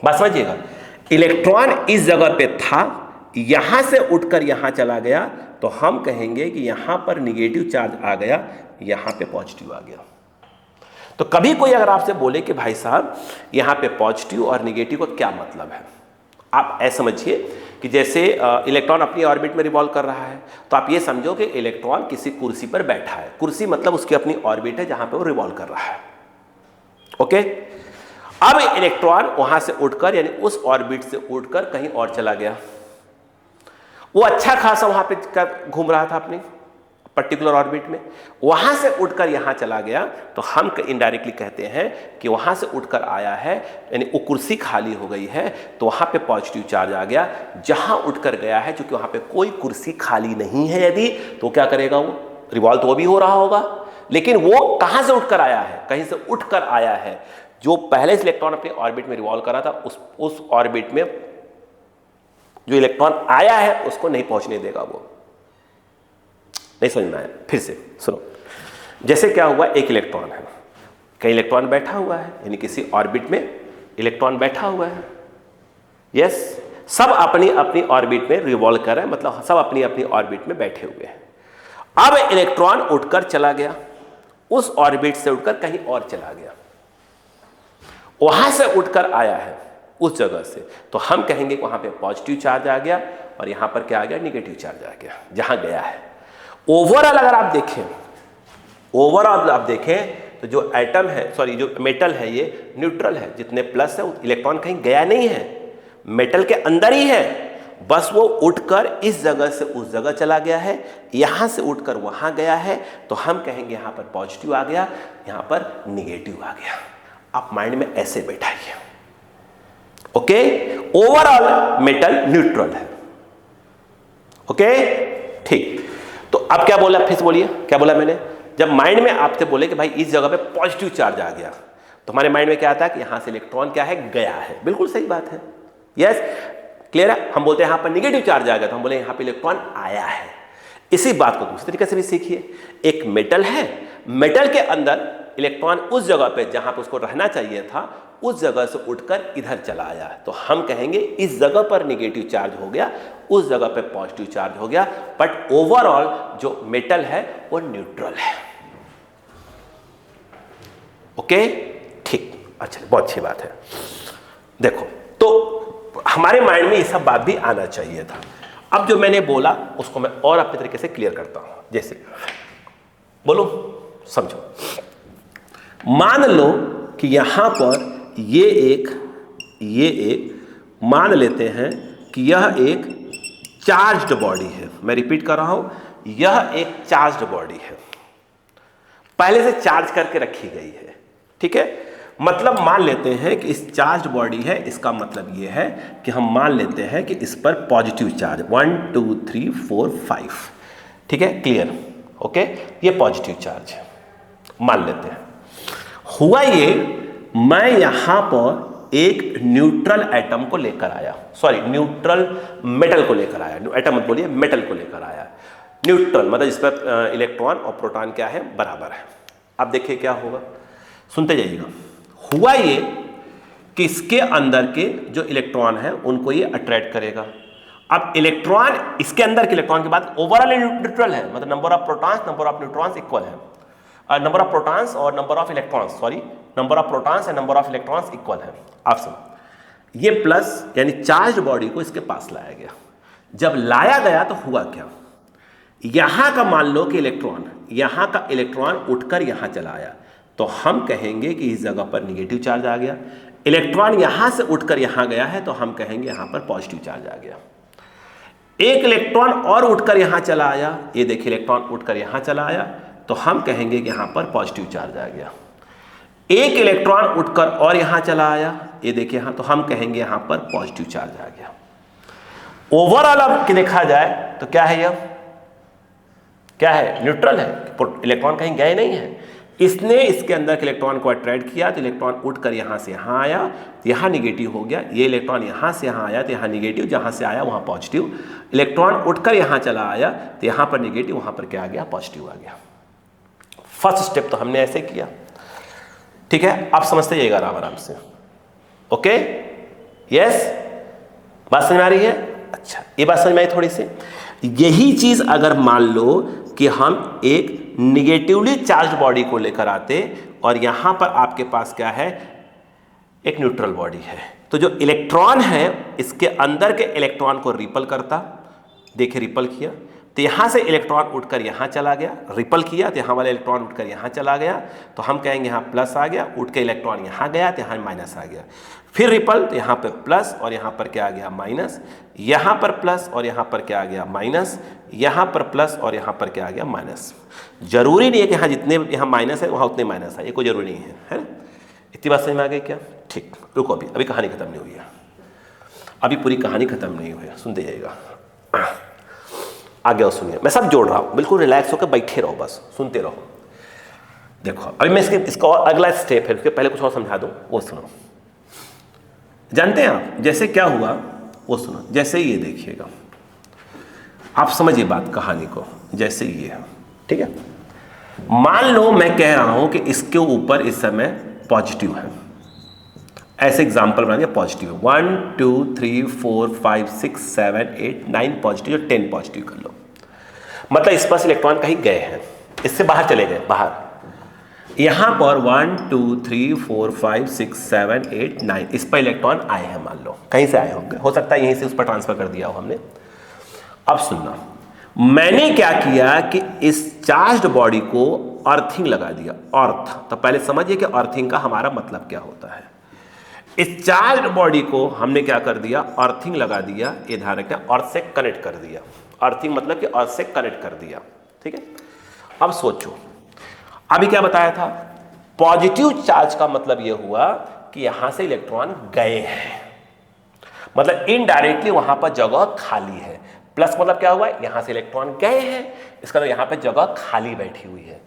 बात समझिएगा, इलेक्ट्रॉन इस जगह पे था, यहां से उठकर यहां चला गया, तो हम कहेंगे कि यहां पर निगेटिव चार्ज आ गया, यहां पे पॉजिटिव आ गया। तो कभी कोई अगर आपसे बोले कि भाई साहब यहां पे पॉजिटिव और निगेटिव का क्या मतलब है, आप ऐसा समझिए कि जैसे इलेक्ट्रॉन अपनी ऑर्बिट में रिवॉल्व कर रहा है, तो आप ये समझो कि इलेक्ट्रॉन किसी कुर्सी पर बैठा है, कुर्सी मतलब उसकी अपनी ऑर्बिट है जहां पे वो रिवॉल्व कर रहा है, ओके। अब इलेक्ट्रॉन वहां से उठकर, यानी उस ऑर्बिट से उठकर कहीं और चला गया, वो अच्छा खासा वहां पे घूम रहा था अपनी पर्टिकुलर ऑर्बिट में, वहां से उठकर यहां चला गया, तो हम इनडायरेक्टली कहते हैं कि वहां से उठकर आया है, यानी वो कुर्सी खाली हो गई है, तो वहां पे पॉजिटिव चार्ज आ गया। जहां उठकर गया है, क्योंकि वहां पे कोई कुर्सी खाली नहीं है यदि, तो क्या करेगा वो, रिवॉल्व तो वो भी हो रहा होगा, लेकिन वो कहां से उठकर आया है, कहीं से उठकर आया है। जो पहले से इलेक्ट्रॉन अपने ऑर्बिट में रिवॉल्व कर रहा था, उस ऑर्बिट में जो इलेक्ट्रॉन आया है उसको नहीं पहुंचने देगा, वो नहीं समझ में आया, फिर से सुनो। जैसे क्या हुआ, एक इलेक्ट्रॉन है, कहीं इलेक्ट्रॉन बैठा हुआ है, यानी किसी ऑर्बिट में इलेक्ट्रॉन बैठा हुआ है, यस, सब अपनी अपनी ऑर्बिट में रिवॉल्व कर रहे हैं, मतलब सब अपनी अपनी ऑर्बिट में बैठे हुए हैं। अब इलेक्ट्रॉन उठकर चला गया, उस ऑर्बिट से उठकर कहीं और चला गया, वहां से उठकर आया है उस जगह से, तो हम कहेंगे कि वहां पे पॉजिटिव चार्ज आ गया, और यहां पर क्या आ गया, निगेटिव चार्ज आ गया जहां गया है। ओवरऑल अगर आप देखें, ओवरऑल आप देखें तो जो एटम है, सॉरी जो मेटल है, ये न्यूट्रल है, जितने प्लस है इलेक्ट्रॉन कहीं गया नहीं है, मेटल के अंदर ही है, बस वो उठकर इस जगह से उस जगह चला गया है, यहां से उठकर वहां गया है, तो हम कहेंगे यहां पर पॉजिटिव आ गया, यहां पर निगेटिव आ गया। आप माइंड में ऐसे बैठाइए, ओके। ओवरऑल मेटल न्यूट्रल है, ओके, ठीक। तो अब क्या बोला, फिर से बोलिए, क्या बोला मैंने, जब माइंड में आपसे बोले कि भाई इस जगह पे पॉजिटिव चार्ज आ गया, तो हमारे माइंड में क्या आता है कि यहां से इलेक्ट्रॉन क्या है, गया है, बिल्कुल सही बात है, यस, क्लियर है। हम बोलते हैं यहां पर निगेटिव चार्ज आ गया, तो हम बोले यहां पे इलेक्ट्रॉन आया है। इसी बात को दूसरे तरीके से भी सीखिए, एक मेटल है, मेटल के अंदर इलेक्ट्रॉन उस जगह पे जहां पे उसको रहना चाहिए था, उस जगह से उठकर इधर चला आया, तो हम कहेंगे इस जगह पर निगेटिव चार्ज हो गया, उस जगह पे पॉजिटिव चार्ज हो गया, बट ओवरऑल जो मेटल है वो न्यूट्रल है, ओके, ठीक, अच्छा, बहुत अच्छी बात है। देखो, तो हमारे माइंड में ये सब बात भी आना चाहिए था। अब जो मैंने बोला उसको मैं और अपने तरीके से क्लियर करता हूं, जैसे बोलो, समझो, मान लो कि यहां पर ये एक मान लेते हैं कि यह एक चार्ज्ड बॉडी है, मैं रिपीट कर रहा हूं, यह एक चार्ज्ड बॉडी है, पहले से चार्ज करके रखी गई है, ठीक है। मतलब मान लेते हैं कि इस चार्ज्ड बॉडी है, इसका मतलब ये है कि हम मान लेते हैं कि इस पर पॉजिटिव चार्ज 1 2 3 4 5, ठीक है, क्लियर, ओके, ये पॉजिटिव चार्ज है, मान लेते हैं। हुआ ये, मैं यहां पर एक न्यूट्रल एटम को लेकर आया, सॉरी न्यूट्रल मेटल को लेकर आया, एटम मत बोलिए, मेटल को लेकर आया, न्यूट्रल मतलब इस पर इलेक्ट्रॉन और प्रोटॉन क्या है, बराबर है। अब देखिए क्या होगा, सुनते जाइएगा। हुआ ये कि इसके अंदर के जो इलेक्ट्रॉन है उनको ये अट्रैक्ट करेगा। अब इलेक्ट्रॉन, इसके अंदर के इलेक्ट्रॉन के बाद ओवरऑल न्यूट्रल है, मतलब number of protons number of neutrons equal है, नंबर ऑफ प्रोटॉन्स और number of electrons, sorry, number of protons and number of electrons equal है। आप सुनो, ये प्लस यानी चार्ज बॉडी को इसके पास लाया गया। जब लाया गया तो हुआ क्या, यहां का मान लो कि इलेक्ट्रॉन, यहां का इलेक्ट्रॉन उठकर यहां चला आया, तो हम कहेंगे कि इस जगह पर निगेटिव चार्ज आ गया। इलेक्ट्रॉन यहां से उठकर यहां गया है, तो हम कहेंगे यहां पर पॉजिटिव चार्ज आ गया। एक इलेक्ट्रॉन और उठकर यहां चला आया, ये देखिए इलेक्ट्रॉन उठकर यहां चला आया, तो हम कहेंगे कि यहां पर पॉजिटिव चार्ज आ गया। एक इलेक्ट्रॉन उठकर और यहां चला आया, ये देखिए यहां, तो हम कहेंगे यहां पर पॉजिटिव चार्ज आ गया। ओवरऑल अब देखा जाए तो क्या है, क्या है, न्यूट्रल है, इलेक्ट्रॉन कहीं गए नहीं है। इसने इसके अंदर के इलेक्ट्रॉन को अट्रैक्ट किया तो इलेक्ट्रॉन उठकर यहाँ से यहाँ आया तो यहाँ निगेटिव हो गया, ये इलेक्ट्रॉन यहाँ से यहाँ आया तो यहाँ निगेटिव, जहाँ से आया वहाँ पॉजिटिव, इलेक्ट्रॉन उठकर यहाँ चला आया तो यहाँ पर निगेटिव, वहाँ पर क्या आ गया, पॉजिटिव आ गया। फर्स्ट स्टेप तो हमने ऐसे किया, ठीक है। आप समझते जाइएगा आराम आराम से, ओके, यस, बात समझ में आ रही है? अच्छा, ये बात समझ में आई थोड़ी सी। यही चीज अगर मान लो कि हम एक निगेटिवली चार्ज बॉडी को लेकर आते और यहां पर आपके पास क्या है, एक न्यूट्रल बॉडी है, तो जो इलेक्ट्रॉन है इसके अंदर के इलेक्ट्रॉन को रिपल करता, देखिए रिपल किया तो यहां से इलेक्ट्रॉन उठकर यहां चला गया, रिपल किया तो यहां वाला इलेक्ट्रॉन उठकर यहां चला गया, तो हम कहेंगे यहां प्लस आ गया, उठ के इलेक्ट्रॉन यहां गया तो यहां माइनस आ गया, फिर रिपल तो यहां पर प्लस और यहां पर क्या आ गया, माइनस, यहां पर प्लस और यहां पर क्या आ गया, माइनस, यहां पर प्लस और यहां पर क्या आ गया, माइनस। जरूरी नहीं है कि हाँ जितने यहाँ माइनस है वहाँ उतने माइनस है, ये कोई जरूरी नहीं है ना। इतनी बात समझ में आ गई क्या? ठीक, रुको, अभी कहानी खत्म नहीं हुई है, अभी पूरी कहानी खत्म नहीं हुई है, सुनते जाइएगा, आगे और सुनिए, मैं सब जोड़ रहा हूँ, बिल्कुल रिलैक्स होकर बैठे रहो, बस सुनते रहो। देखो अभी मैं इसका और अगला स्टेप है, उसके पहले कुछ और समझा दूँ, वो सुनो। जानते हैं आप जैसे क्या हुआ वो सुनो, जैसे ये देखिएगा, आप समझिए बात कहानी को, जैसे ये है, ठीक है। मान लो मैं कह रहा हूं कि इसके ऊपर इस समय पॉजिटिव है, ऐसे एग्जांपल बना दिया, पॉजिटिव 1 2 3 4 5 6 7 8 9 पॉजिटिव, 10 पॉजिटिव कर लो, मतलब इस पर इलेक्ट्रॉन कहीं गए हैं, इससे बाहर चले गए, बाहर, यहां पर 1 2 3 4 5 6 7 8 9 इस पर इलेक्ट्रॉन आए हैं, मान लो कहीं से आए होंगे, हो सकता है यहीं से उस पर ट्रांसफर कर दिया हो हमने। अब सुनना, मैंने क्या किया कि इस चार्ज्ड बॉडी को अर्थिंग लगा दिया, अर्थ, तो पहले समझिए कि अर्थिंग का हमारा मतलब क्या होता है। इस चार्ज्ड बॉडी को हमने क्या कर दिया, अर्थिंग लगा दिया, ये ध्यान रखना, अर्थ से कनेक्ट कर दिया, अर्थिंग मतलब कि अर्थ से कनेक्ट कर दिया, ठीक है। अब सोचो, अभी क्या बताया था, पॉजिटिव चार्ज का मतलब यह हुआ कि यहां से इलेक्ट्रॉन गए हैं, मतलब इनडायरेक्टली वहां पर जगह खाली है। प्लस मतलब क्या हुआ, यहां से इलेक्ट्रॉन गए हैं, इसका मतलब यहां पे जगह खाली बैठी हुई है।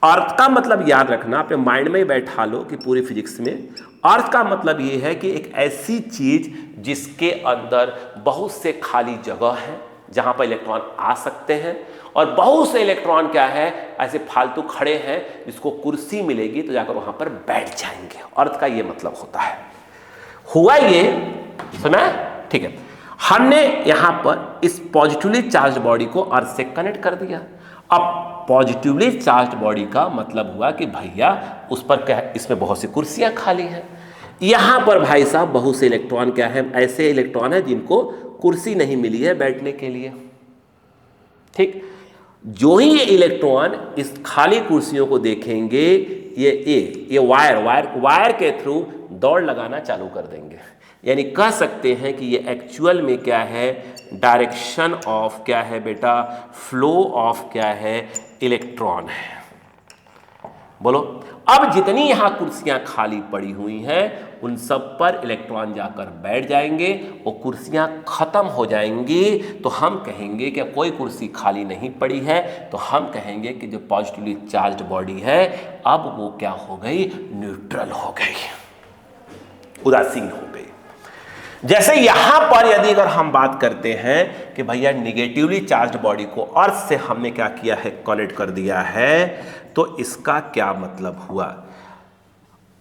अर्थ का मतलब याद रखना, अपने माइंड में ही बैठा लो कि पूरी फिजिक्स में अर्थ का मतलब ये है कि एक ऐसी चीज जिसके अंदर बहुत से खाली जगह है जहां पर इलेक्ट्रॉन आ सकते हैं, और बहुत से इलेक्ट्रॉन क्या है ऐसे फालतू खड़े हैं जिसको कुर्सी मिलेगी तो जाकर वहां पर बैठ जाएंगे। अर्थ का ये मतलब होता है। हुआ ये, सुना, ठीक है। हमने यहां पर इस पॉजिटिवली चार्ज बॉडी को अर्थ से कनेक्ट कर दिया। अब पॉजिटिवली चार्ज बॉडी का मतलब हुआ कि भैया उस पर क्या है, इसमें बहुत सी कुर्सियां खाली हैं, यहां पर भाई साहब बहुत से इलेक्ट्रॉन क्या है, ऐसे इलेक्ट्रॉन है जिनको कुर्सी नहीं मिली है बैठने के लिए, ठीक। जो ही ये इलेक्ट्रॉन इस खाली कुर्सियों को देखेंगे, ये वायर के थ्रू दौड़ लगाना चालू कर देंगे। यानी कह सकते हैं कि ये एक्चुअल में क्या है, डायरेक्शन ऑफ क्या है बेटा, फ्लो ऑफ क्या है, इलेक्ट्रॉन है। बोलो, अब जितनी यहां कुर्सियां खाली पड़ी हुई हैं उन सब पर इलेक्ट्रॉन जाकर बैठ जाएंगे, वो कुर्सियां खत्म हो जाएंगी, तो हम कहेंगे कि कोई कुर्सी खाली नहीं पड़ी है, तो हम कहेंगे कि जो पॉजिटिवली चार्ज्ड बॉडी है अब वो क्या हो गई, न्यूट्रल हो गई, उदासीन हो गई। जैसे यहां पर यदि अगर हम बात करते हैं कि भैया निगेटिवली चार्ज्ड बॉडी को अर्थ से हमने क्या किया है, कनेक्ट कर दिया है, तो इसका क्या मतलब हुआ।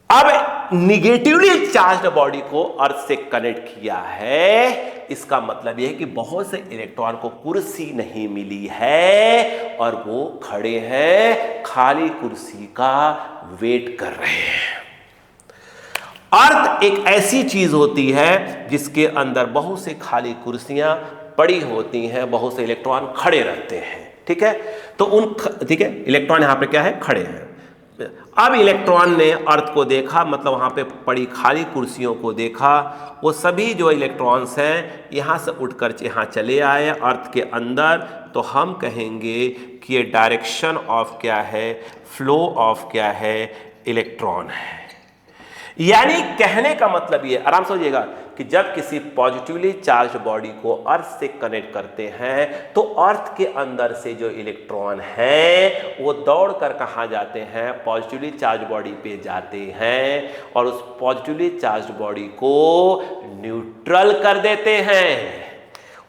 अब निगेटिवली चार्ज्ड बॉडी को अर्थ से कनेक्ट किया है, इसका मतलब यह है कि बहुत से इलेक्ट्रॉन को कुर्सी नहीं मिली है और वो खड़े हैं खाली कुर्सी का वेट कर रहे हैं। अर्थ एक ऐसी चीज होती है जिसके अंदर बहुत से खाली कुर्सियां पड़ी होती हैं, बहुत से इलेक्ट्रॉन खड़े रहते हैं, ठीक है। तो ठीक है, इलेक्ट्रॉन यहां पे क्या है, खड़े हैं। अब इलेक्ट्रॉन ने अर्थ को देखा, मतलब वहां पे पड़ी खाली कुर्सियों को देखा, वो सभी जो इलेक्ट्रॉन्स हैं यहां से उठकर यहां चले आए अर्थ के अंदर, तो हम कहेंगे कि ये डायरेक्शन ऑफ क्या है, फ्लो ऑफ क्या है, इलेक्ट्रॉन है। यानी कहने का मतलब ये, आराम समझिएगा, कि जब किसी पॉजिटिवली चार्ज बॉडी को अर्थ से कनेक्ट करते हैं तो अर्थ के अंदर से जो इलेक्ट्रॉन हैं वो दौड़ कर कहाँ जाते हैं, पॉजिटिवली चार्ज बॉडी पे जाते हैं और उस पॉजिटिवली चार्ज बॉडी को न्यूट्रल कर देते हैं।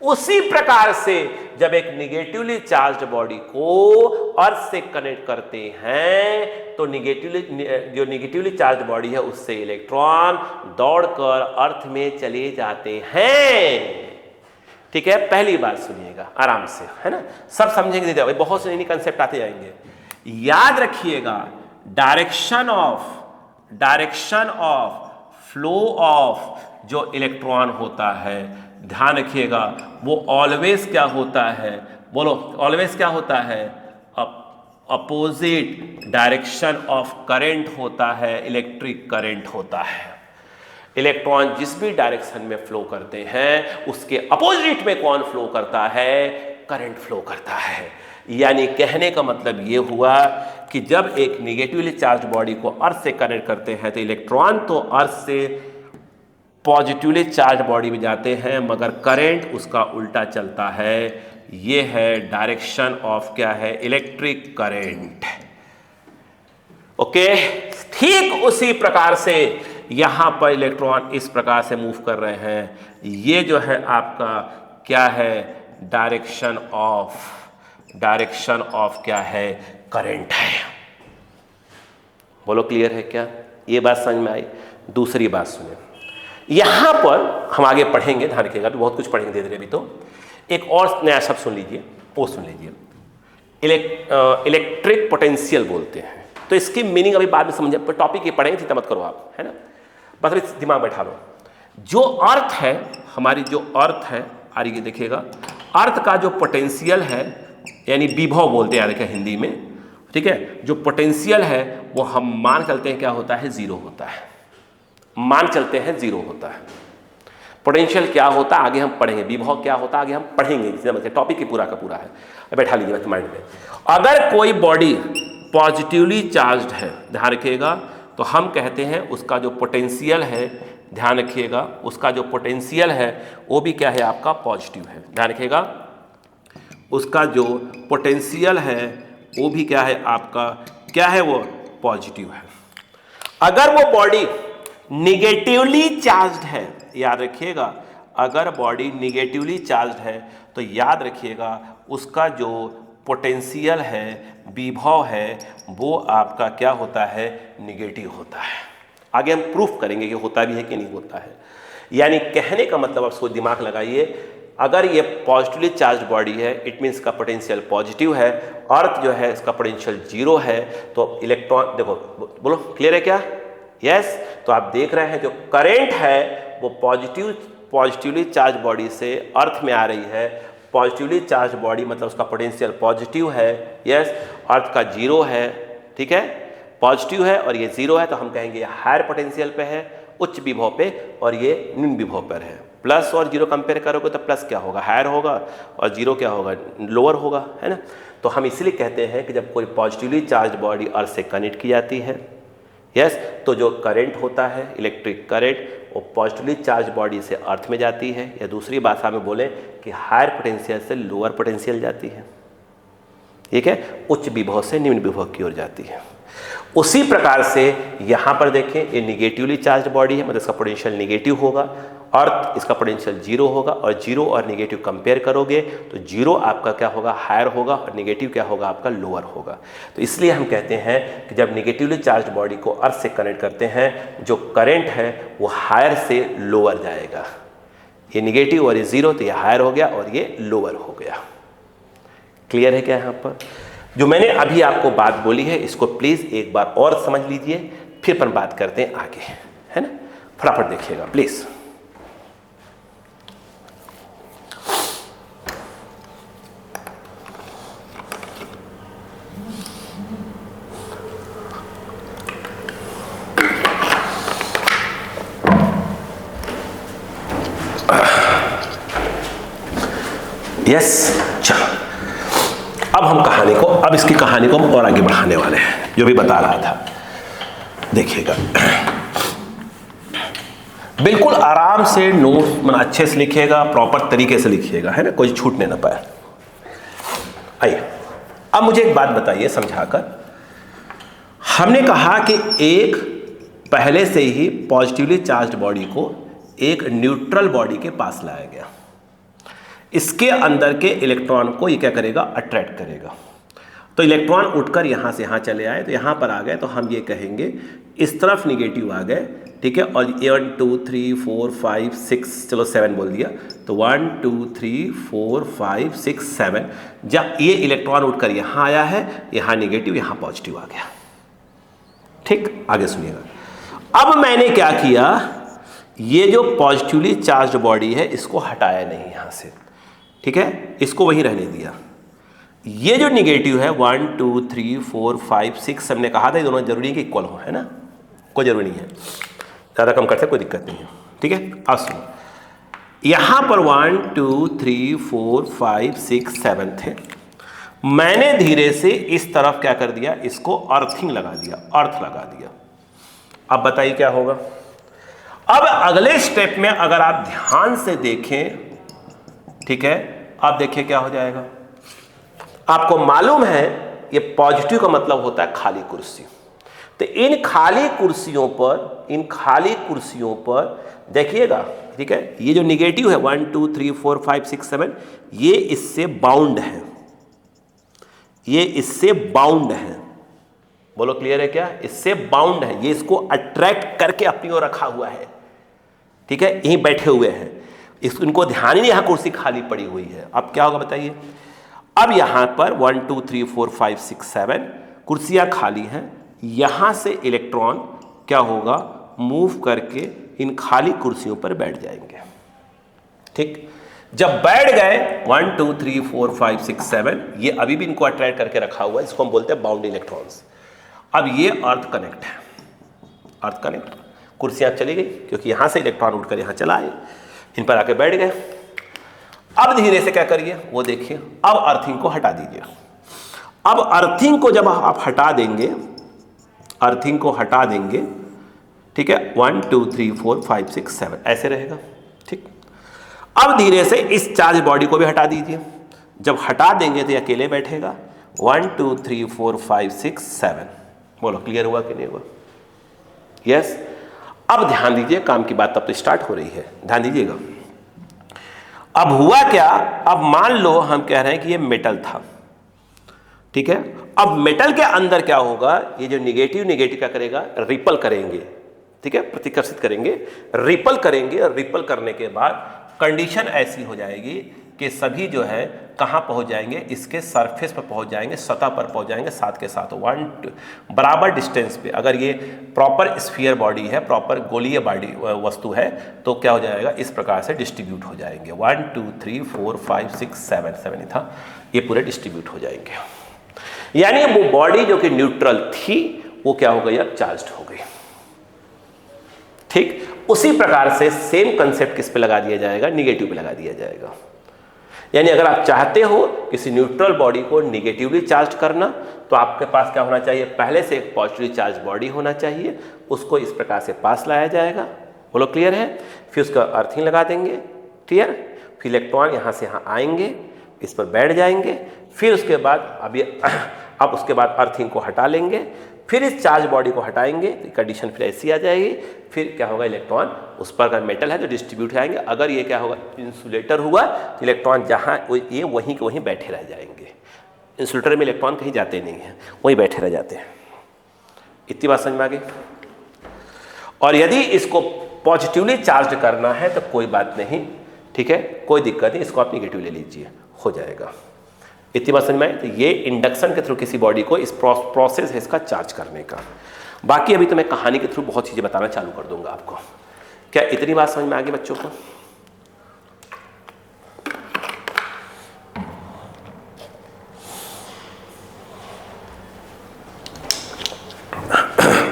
उसी प्रकार से जब एक निगेटिवली चार्ज बॉडी को अर्थ से कनेक्ट करते हैं तो जो निगेटिवली चार्ज बॉडी है उससे इलेक्ट्रॉन दौड़कर अर्थ में चले जाते हैं। ठीक है, पहली बात सुनिएगा आराम से, है ना, सब समझेंगे, बहुत से नए कंसेप्ट आते जाएंगे। याद रखिएगा डायरेक्शन ऑफ फ्लो ऑफ जो इलेक्ट्रॉन होता है, ध्यान रखिएगा वो ऑलवेज क्या होता है, बोलो ऑलवेज क्या होता है, अपोजिट डायरेक्शन ऑफ करंट होता है, इलेक्ट्रिक करंट होता है। इलेक्ट्रॉन जिस भी डायरेक्शन में फ्लो करते हैं उसके अपोजिट में कौन फ्लो करता है, करंट फ्लो करता है। यानी कहने का मतलब ये हुआ कि जब एक निगेटिवली चार्ज बॉडी को अर्थ से कनेक्ट करते हैं तो इलेक्ट्रॉन तो अर्थ से पॉजिटिवली चार्ज बॉडी में जाते हैं मगर करंट उसका उल्टा चलता है। ये है डायरेक्शन ऑफ क्या है, इलेक्ट्रिक करंट। ओके, ठीक उसी प्रकार से यहां पर इलेक्ट्रॉन इस प्रकार से मूव कर रहे हैं। ये जो है आपका क्या है, डायरेक्शन ऑफ क्या है, करंट है। बोलो क्लियर है क्या, ये बात समझ में आई। दूसरी बात सुनिए, यहां पर हम आगे पढ़ेंगे, ध्यान रखिएगा, तो बहुत कुछ पढ़ेंगे धीरे धीरे। अभी तो एक और नया शब्द सुन लीजिए, वो सुन लीजिए, इलेक्ट्रिक पोटेंशियल बोलते हैं। तो इसकी मीनिंग अभी बाद में समझे, टॉपिक ये पढ़ेंगे, चिंता मत करो आप, है ना, बस अभी दिमाग बैठा लो। जो अर्थ है, हमारी जो अर्थ है, आगे देखिएगा, अर्थ का जो पोटेंशियल है यानी विभव बोलते हैं देखिए हिंदी में, ठीक है, जो पोटेंशियल है वो हम मान चलते हैं क्या होता है, जीरो होता है। मान चलते हैं जीरो होता है। पोटेंशियल क्या होता है आगे हम पढ़ेंगे, विभव क्या होता है आगे हम पढ़ेंगे, टॉपिक ही पूरा का पूरा है, बैठा लीजिए बस माइंड में। अगर कोई बॉडी पॉजिटिवली चार्ज्ड है, ध्यान रखिएगा, तो हम कहते हैं उसका जो पोटेंशियल है, ध्यान रखिएगा, उसका जो पोटेंशियल है वो भी क्या है आपका, पॉजिटिव है। ध्यान रखिएगा, उसका जो पोटेंशियल है वो भी क्या है आपका, क्या है वो, पॉजिटिव है। अगर वो बॉडी निगेटिवली चार्ज्ड है, याद रखिएगा, अगर बॉडी निगेटिवली चार्ज्ड है तो याद रखिएगा उसका जो पोटेंशियल है, विभव है, वो आपका क्या होता है, निगेटिव होता है। आगे हम प्रूफ करेंगे कि होता भी है कि नहीं होता है। यानी कहने का मतलब आप सोच दिमाग लगाइए, अगर ये पॉजिटिवली चार्ज बॉडी है इट मीन्स का पोटेंशियल पॉजिटिव है, अर्थ जो है इसका पोटेंशियल जीरो है, तो इलेक्ट्रॉन देखो, बोलो क्लियर है क्या, यस। तो आप देख रहे हैं जो करंट है वो पॉजिटिवली चार्ज बॉडी से अर्थ में आ रही है। पॉजिटिवली चार्ज बॉडी मतलब उसका पोटेंशियल पॉजिटिव है, यस, अर्थ का जीरो है, ठीक है, पॉजिटिव है और ये जीरो है, तो हम कहेंगे ये हायर पोटेंशियल पे है, उच्च विभव पे, और ये निम्न विभव पर है। प्लस और जीरो कंपेयर करोगे तो प्लस क्या होगा, हायर होगा, और जीरो क्या होगा, लोअर होगा, है ना। तो हम इसलिए कहते हैं कि जब कोई पॉजिटिवली चार्ज बॉडी अर्थ से कनेक्ट की जाती है, यस, तो जो करंट होता है, इलेक्ट्रिक करंट, वो पॉजिटिवली चार्ज बॉडी से अर्थ में जाती है, या दूसरी भाषा में बोले कि हायर पोटेंशियल से लोअर पोटेंशियल जाती है, ठीक है, उच्च विभव से निम्न विभव की ओर जाती है। उसी प्रकार से यहाँ पर देखें, ये निगेटिवली चार्ज बॉडी है, मतलब इसका पोटेंशियल निगेटिव होगा, अर्थ इसका पोटेंशियल जीरो होगा, और जीरो और निगेटिव कंपेयर करोगे तो जीरो आपका क्या होगा, हायर होगा, और निगेटिव क्या होगा आपका, लोअर होगा। तो इसलिए हम कहते हैं कि जब निगेटिवली चार्ज बॉडी को अर्थ से कनेक्ट करते हैं, जो करंट है वो हायर से लोअर जाएगा। ये निगेटिव और ये जीरो, तो ये हायर हो गया और ये लोअर हो गया। क्लियर है क्या यहाँ पर? जो मैंने अभी आपको बात बोली है इसको प्लीज़ एक बार और समझ लीजिए, फिर अपन बात करते हैं आगे, है ना। फटाफट देखिएगा प्लीज़। यस, चलो अब हम अब इसकी कहानी को हम और आगे बढ़ाने वाले हैं, जो भी बता रहा था। देखिएगा, बिल्कुल आराम से नोट्स मतलब अच्छे से लिखिएगा, प्रॉपर तरीके से लिखिएगा, है ना, कोई छूटने ना पाए। आइए अब मुझे एक बात बताइए समझाकर। हमने कहा कि एक पहले से ही पॉजिटिवली चार्ज्ड बॉडी को एक न्यूट्रल बॉडी के पास लाया गया, इसके अंदर के इलेक्ट्रॉन को ये क्या करेगा, अट्रैक्ट करेगा। तो इलेक्ट्रॉन उठकर यहाँ से यहाँ चले आए, तो यहाँ पर आ गए, तो हम ये कहेंगे इस तरफ निगेटिव आ गए, ठीक है। और 1 2 3 4 5 6 चलो 7 बोल दिया, तो 1 2 3 4 5 6 7 जब ये इलेक्ट्रॉन उठकर यहाँ आया है, यहाँ निगेटिव यहाँ पॉजिटिव आ गया। ठीक, आगे सुनिएगा। अब मैंने क्या किया, ये जो पॉजिटिवली चार्ज्ड बॉडी है इसको हटाया नहीं यहाँ से, ठीक है, इसको वहीं रहने दिया। ये जो निगेटिव है 1 2 3 4 5 6 हमने कहा था ये दोनों जरूरी है कि इक्वल हो, है ना, कोई जरूरी नहीं है, ज़्यादा कम करते कोई दिक्कत नहीं है, ठीक है। अब सुनो, यहाँ पर 1 2 3 4 5 6 7 थे, मैंने धीरे से इस तरफ क्या कर दिया, इसको अर्थिंग लगा दिया, अर्थ लगा दिया। अब बताइए क्या होगा। अब अगले स्टेप में अगर आप ध्यान से देखें, ठीक है, आप देखिए क्या हो जाएगा। आपको मालूम है ये पॉजिटिव का मतलब होता है खाली कुर्सी, तो इन खाली कुर्सियों पर देखिएगा, ठीक है, ये जो निगेटिव है 1 2 3 4 5 6 7 ये इससे बाउंड है, ये इससे बाउंड है, बोलो क्लियर है क्या, इससे बाउंड है, ये इसको अट्रैक्ट करके अपनी ओर रखा हुआ है, ठीक है, यहीं बैठे हुए हैं, इनको ध्यान ही नहीं, यहाँ कुर्सी खाली पड़ी हुई है। अब क्या होगा बताइए। अब यहाँ पर 1 2 3 4 5 6 7 कुर्सियाँ खाली हैं, यहाँ से इलेक्ट्रॉन क्या होगा, मूव करके इन खाली कुर्सियों पर बैठ जाएंगे। ठीक, जब बैठ गए 1 2 3 4 5 6 7 ये अभी भी इनको अट्रैक्ट करके रखा हुआ है, इसको हम बोलते हैं बाउंड इलेक्ट्रॉन्स। अब ये अर्थ कनेक्ट है, अर्थ कनेक्ट, कुर्सियाँ चली गई क्योंकि यहाँ से इलेक्ट्रॉन उठकर यहाँ चला आए, इन पर आके बैठ गए। अब धीरे से क्या करिए, वो देखिए, अब अर्थिंग को हटा दीजिए। अब अर्थिंग को जब आप हटा देंगे, अर्थिंग को हटा देंगे, ठीक है, 1 2 3 4 5 6 7 ऐसे रहेगा। ठीक, अब धीरे से इस चार्ज बॉडी को भी हटा दीजिए, जब हटा देंगे तो ये अकेले बैठेगा। 1 2 3 4 5 6 7 बोलो क्लियर हुआ कि नहीं हुआ? यस। अब ध्यान दीजिए, काम की बात तब तो स्टार्ट हो रही है, ध्यान दीजिएगा। अब हुआ क्या, अब मान लो हम कह रहे हैं कि ये मेटल था, ठीक है। अब मेटल के अंदर क्या होगा, ये जो निगेटिव क्या करेगा, रिपल करेंगे, ठीक है, प्रतिकर्षित करेंगे, रिपल करेंगे, और रिपल करने के बाद कंडीशन ऐसी हो जाएगी कि सभी जो है कहाँ पहुँच जाएंगे, इसके सरफेस पर पहुँच जाएंगे, सतह पर पहुँच जाएंगे साथ के साथ 1 बराबर डिस्टेंस पे। अगर ये प्रॉपर स्फीयर बॉडी है, प्रॉपर गोलीय बॉडी वस्तु है, तो क्या हो जाएगा, इस प्रकार से डिस्ट्रीब्यूट हो जाएंगे। 1 2 3 4 5 6 7 ही था, ये पूरे डिस्ट्रीब्यूट हो जाएंगे। यानी वो बॉडी जो कि न्यूट्रल थी वो क्या हो गई, अब चार्ज्ड हो गई। ठीक, उसी प्रकार से सेम कंसेप्ट किस पे लगा दिया जाएगा, निगेटिव पे लगा दिया जाएगा। यानी अगर आप चाहते हो किसी न्यूट्रल बॉडी को निगेटिवली चार्ज करना, तो आपके पास क्या होना चाहिए, पहले से एक पॉजिटिवली चार्ज बॉडी होना चाहिए, उसको इस प्रकार से पास लाया जाएगा। बोलो क्लियर है? फिर उसका अर्थिंग लगा देंगे, क्लियर। फिर इलेक्ट्रॉन यहाँ से यहाँ आएंगे, इस पर बैठ जाएंगे, फिर उसके बाद अब उसके बाद अर्थिंग को हटा लेंगे, फिर इस चार्ज बॉडी को हटाएंगे, तो कंडीशन फिर ऐसी आ जाएगी। फिर क्या होगा, इलेक्ट्रॉन उस पर अगर मेटल है तो डिस्ट्रीब्यूट आएंगे, अगर ये क्या होगा, इंसुलेटर हुआ, तो इलेक्ट्रॉन जहाँ ये वहीं के वहीं बैठे रह जाएंगे। इंसुलेटर में इलेक्ट्रॉन कहीं जाते नहीं हैं, वहीं बैठे रह जाते हैं। इतनी बात समझ में आ गई? और यदि इसको पॉजिटिवली चार्ज करना है तो कोई बात नहीं, ठीक है, कोई दिक्कत नहीं, इसको आप निगेटिव ले लीजिए, हो जाएगा। इतनी बात समझ में आई? तो ये इंडक्शन के थ्रू किसी बॉडी को इस प्रोसेस है इसका चार्ज करने का। बाकी अभी तो मैं कहानी के थ्रू बहुत चीज़ें बताना चालू कर दूंगा आपको। क्या इतनी बात समझ में आ गई बच्चों को?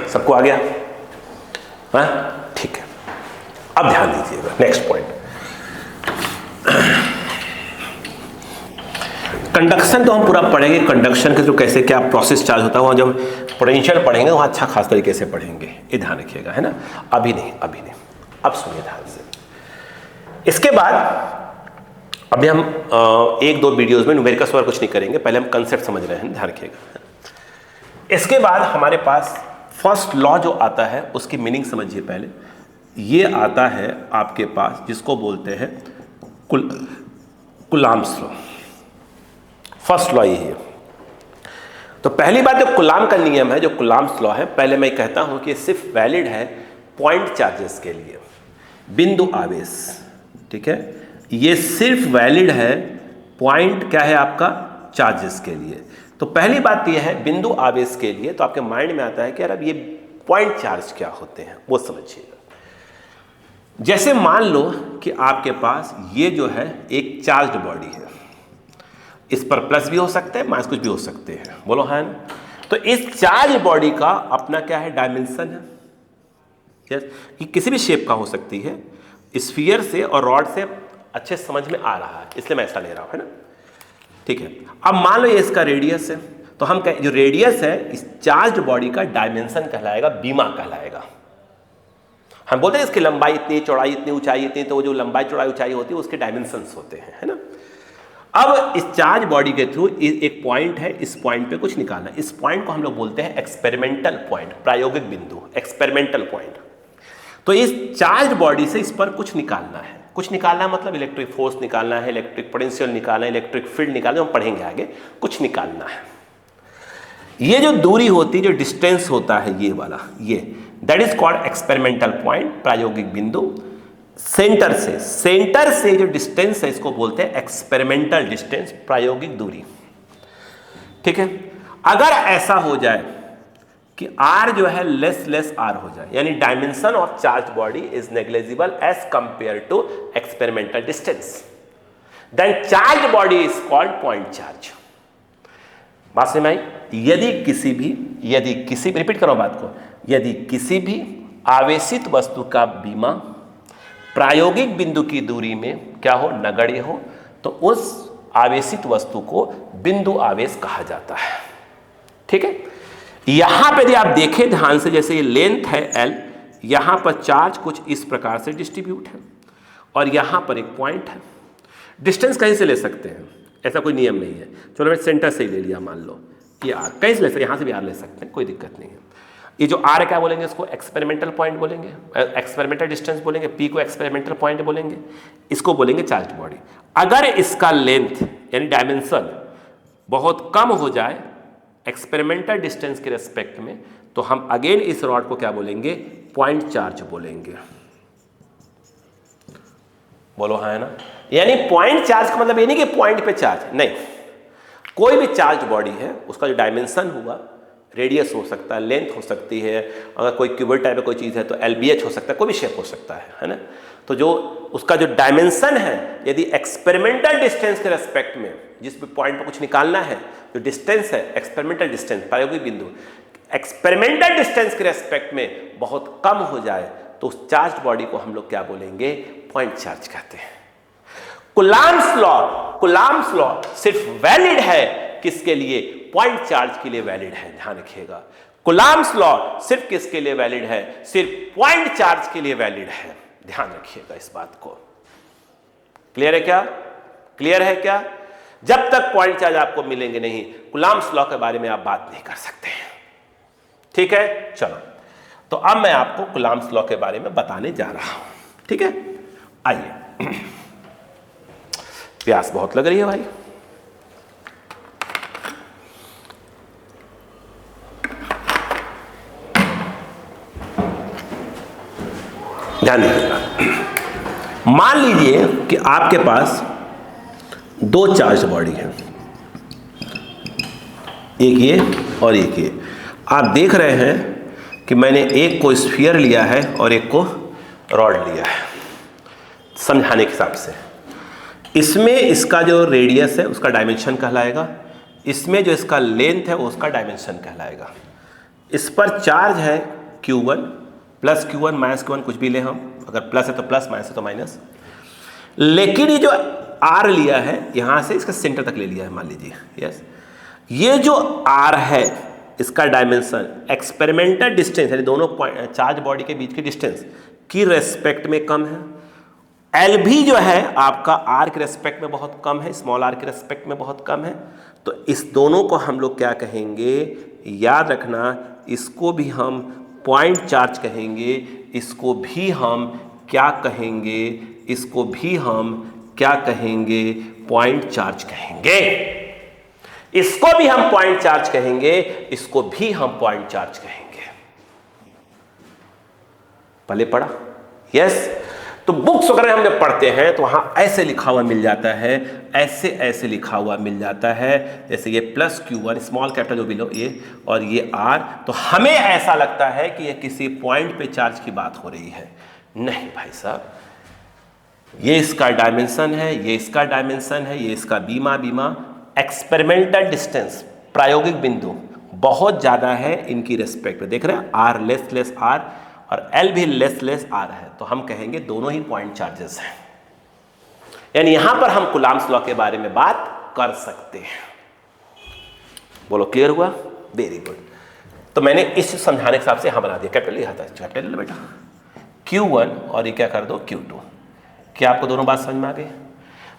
सबको आ गया? हाँ, ठीक है। अब ध्यान दीजिएगा, नेक्स्ट पॉइंट। कंडक्शन तो हम पूरा पढ़ेंगे, कंडक्शन के थ्रू कैसे क्या प्रोसेस चार्ज होता है, वहाँ जब पोटेंशियल पढ़ेंगे वहाँ अच्छा खास तरीके से पढ़ेंगे, ये ध्यान रखिएगा, है ना। अभी नहीं, अभी नहीं। अब सुनिए ध्यान से। इसके बाद अभी हम एक दो वीडियोस में न्यूमेरिकल्स वगैरह कुछ नहीं करेंगे, पहले हम कंसेप्ट समझ रहे हैं, ध्यान रखिएगा। इसके बाद हमारे पास फर्स्ट लॉ जो आता है उसकी मीनिंग समझिए पहले। ये आता है आपके पास जिसको बोलते हैं कुलाम्स लॉ। फर्स्ट लॉ यही है। तो पहली बात, जो कुलाम का नियम है, जो कुलाम्स लॉ है, पहले मैं कहता हूं कि सिर्फ वैलिड है पॉइंट चार्जेस के लिए, बिंदु आवेश, ठीक है। ये सिर्फ वैलिड है पॉइंट क्या है आपका चार्जेस के लिए। तो पहली बात यह है बिंदु आवेश के लिए, तो आपके माइंड में आता है कि यार अब ये पॉइंट चार्ज क्या होते हैं वो समझिएगा। जैसे मान लो कि आपके पास ये जो है एक चार्ज्ड बॉडी है, इस पर प्लस भी हो सकता है माइनस कुछ भी हो सकते हैं, बोलो हाँ ना। तो इस चार्ज बॉडी का अपना क्या है डायमेंशन है, यस। ये किसी भी शेप का हो सकती है, स्फीयर से और रॉड से अच्छे समझ में आ रहा है, इसलिए मैं ऐसा ले रहा हूं, है ना, ठीक है। अब मान लो ये इसका रेडियस है, तो हम जो रेडियस है इस चार्ज बॉडी का डायमेंशन कहलाएगा, बीमा कहलाएगा। हम बोलते हैं इसकी लंबाई इतनी, चौड़ाई इतनी, ऊंचाई इतनी, तो वो जो लंबाई चौड़ाई ऊंचाई होती है उसके डायमेंशंस होते हैं, है ना। अब इस चार्ज बॉडी के थ्रू एक पॉइंट है, इस पॉइंट पे कुछ निकालना है। इस पॉइंट को हम लोग बोलते हैं एक्सपेरिमेंटल पॉइंट, प्रायोगिक बिंदु, एक्सपेरिमेंटल पॉइंट। तो इस चार्ज बॉडी से इस पर कुछ निकालना है। कुछ निकालना है मतलब इलेक्ट्रिक फोर्स निकालना है, इलेक्ट्रिक पोटेंशियल निकालना है, इलेक्ट्रिक फील्ड निकालना है, हम पढ़ेंगे आगे। कुछ निकालना है। ये जो दूरी होती है, जो डिस्टेंस होता है ये वाला, ये that is called experimental point, प्रायोगिक बिंदु। सेंटर से जो डिस्टेंस है इसको बोलते हैं एक्सपेरिमेंटल डिस्टेंस, प्रायोगिक दूरी, ठीक है। अगर ऐसा हो जाए कि r जो है लेस r हो जाए, यानी dimension of charge body is negligible as compare to experimental distance, then charge body is called point charge. बात समझ में आई? यदि किसी भी रिपीट करो बात को, यदि किसी भी आवेशित वस्तु का बीमा प्रायोगिक बिंदु की दूरी में क्या हो, नगण्य हो, तो उस आवेशित वस्तु को बिंदु आवेश कहा जाता है, ठीक है। यहां पर यदि आप देखें ध्यान से, जैसे ये लेंथ है L, यहां पर चार्ज कुछ इस प्रकार से डिस्ट्रीब्यूट है और यहां पर एक पॉइंट है। डिस्टेंस कहीं से ले सकते हैं, ऐसा कोई नियम नहीं है। चलो मैं सेंटर से ही ले लिया, मान लो ये R, कहीं से ले सकते, यहां से भी R ले सकते हैं, कोई दिक्कत नहीं है। ये जो R है क्या बोलेंगे, इसको एक्सपेरिमेंटल पॉइंट बोलेंगे, एक्सपेरिमेंटल डिस्टेंस बोलेंगे, P को एक्सपेरिमेंटल पॉइंट बोलेंगे, इसको बोलेंगे चार्ज बॉडी। अगर इसका लेंथ यानी डायमेंशन बहुत कम हो जाए एक्सपेरिमेंटल डिस्टेंस के रेस्पेक्ट में, तो हम अगेन इस रॉड को क्या बोलेंगे, पॉइंट चार्ज बोलेंगे, बोलो हाँ है ना। यानी पॉइंट चार्ज का मतलब ये नहीं कि पॉइंट पे चार्ज नहीं, कोई भी चार्ज बॉडी है उसका जो डायमेंशन हुआ, रेडियस हो सकता है, लेंथ हो सकती है, अगर कोई क्यूबॉइड टाइप में कोई चीज़ है तो LBH हो सकता है, कोई भी शेप हो सकता है ना। तो जो उसका जो डायमेंशन है, यदि एक्सपेरिमेंटल डिस्टेंस के रेस्पेक्ट में जिस भी पॉइंट पर कुछ निकालना है, जो डिस्टेंस है एक्सपेरिमेंटल डिस्टेंस, प्रायोगिक बिंदु, एक्सपेरिमेंटल डिस्टेंस के रेस्पेक्ट में बहुत कम हो जाए, तो उस चार्ज बॉडी को हम लोग क्या बोलेंगे, पॉइंट चार्ज कहते हैं। कुलाम्स लॉ सिर्फ वैलिड है किसके लिए, पॉइंट चार्ज के लिए वैलिड है, ध्यान रखिएगा। कुलाम्स लॉ सिर्फ किसके लिए वैलिड है, सिर्फ पॉइंट चार्ज के लिए वैलिड है, ध्यान रखिएगा इस बात को। क्लियर है क्या, क्लियर है क्या? जब तक पॉइंट चार्ज आपको मिलेंगे नहीं, कुलाम्स लॉ के बारे में आप बात नहीं कर सकते हैं, ठीक है। चलो, तो अब मैं आपको कुलाम्स लॉ के बारे में बताने जा रहा हूं, ठीक है। आइए, प्यास बहुत लग रही है भाई। ध्यान दीजिएगा, मान लीजिए कि आपके पास दो चार्ज बॉडी है, एक ये और एक ये। आप देख रहे हैं कि मैंने एक को स्फीयर लिया है और एक को रॉड लिया है, समझाने के हिसाब से। इसमें इसका जो रेडियस है उसका डायमेंशन कहलाएगा, इसमें जो इसका लेंथ है वो उसका डायमेंशन कहलाएगा। इस पर चार्ज है Q1 plus Q1 minus Q1, कुछ भी ले हम, अगर प्लस है तो प्लस, माइनस है तो माइनस। लेकिन ये जो R लिया है यहां से इसका सेंटर तक ले लिया है, मान लीजिए, यस। ये जो R है इसका डायमेंशन एक्सपेरिमेंटल डिस्टेंस, यानी दोनों चार्ज बॉडी के बीच की डिस्टेंस की रेस्पेक्ट में कम है, एल भी जो है आपका आर के रेस्पेक्ट में बहुत कम है, स्मॉल आर के रेस्पेक्ट में बहुत कम है। तो इस दोनों को हम लोग क्या कहेंगे, याद रखना, इसको भी हम पॉइंट चार्ज कहेंगे, इसको भी हम क्या कहेंगे, इसको भी हम क्या कहेंगे, पॉइंट चार्ज कहेंगे। इसको भी हम पॉइंट चार्ज कहेंगे, इसको भी हम पॉइंट चार्ज कहेंगे। पहले पढ़ा? यस। तो बुक्स वगैरह हम जब पढ़ते हैं तो वहां ऐसे लिखा हुआ मिल जाता है, ऐसे ऐसे लिखा हुआ मिल जाता है, जैसे ये प्लस Q1 स्मॉल कैपिटल जो बिलो ये और ये R। तो हमें ऐसा लगता है कि ये किसी पॉइंट पे चार्ज की बात हो रही है। नहीं भाई साहब, ये इसका डायमेंशन है, ये इसका डायमेंशन है, ये इसका बीमा एक्सपेरिमेंटल डिस्टेंस प्रायोगिक बिंदु बहुत ज्यादा है इनकी रेस्पेक्ट में। देख रहे हैं R लेस R और L भी लेस R है, तो हम कहेंगे दोनों ही पॉइंट चार्जेस हैं। यानी यहां पर हम कूलम्ब्स लॉ के बारे में बात कर सकते हैं। बोलो क्लियर हुआ? Very good. तो मैंने इस समझाने के हिसाब से यहां बना दिया, कैपिटल लिखा था, कैपिटल बेटा Q1 और ये क्या कर दो Q2। क्या आपको दोनों बात समझ में आ गई?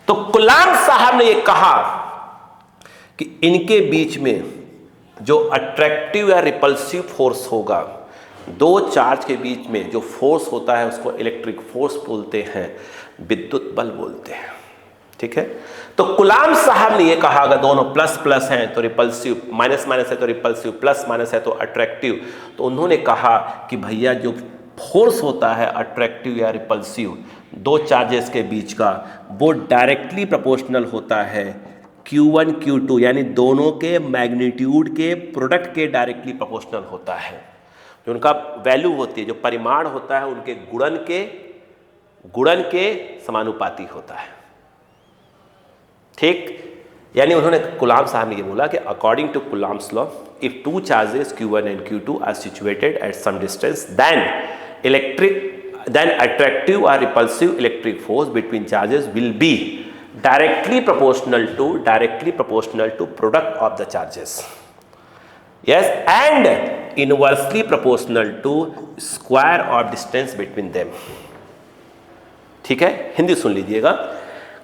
तो कूलम्ब साहब ने ये कहा कि इनके बीच में जो अट्रैक्टिव या रिपल्सिव फोर्स होगा, दो चार्ज के बीच में जो फोर्स होता है उसको इलेक्ट्रिक फोर्स बोलते हैं, विद्युत बल बोलते हैं। ठीक है। तो कूलम्ब साहब ने ये कहा अगर दोनों प्लस प्लस हैं तो रिपल्सिव, माइनस माइनस है तो रिपल्सिव, प्लस माइनस है तो अट्रैक्टिव। तो उन्होंने कहा कि भैया जो फोर्स होता है अट्रैक्टिव या रिपल्सिव दो चार्जेस के बीच का, वो डायरेक्टली प्रोपोर्शनल होता है Q1 Q2, यानी दोनों के मैग्नीट्यूड के प्रोडक्ट के डायरेक्टली प्रोपोर्शनल होता है। जो उनका वैल्यू होती है, जो परिमाण होता है, उनके गुणन के समानुपाती होता है। ठीक। यानी उन्होंने कूलम्ब साहब ने ये बोला कि according to Coulomb's law, if two charges Q1 and Q2 are situated at some distance, then attractive or repulsive electric force between charges will be directly proportional to product of the charges. Yes, and inversely proportional to square of distance between them. ठीक है, हिंदी सुन लीजिएगा।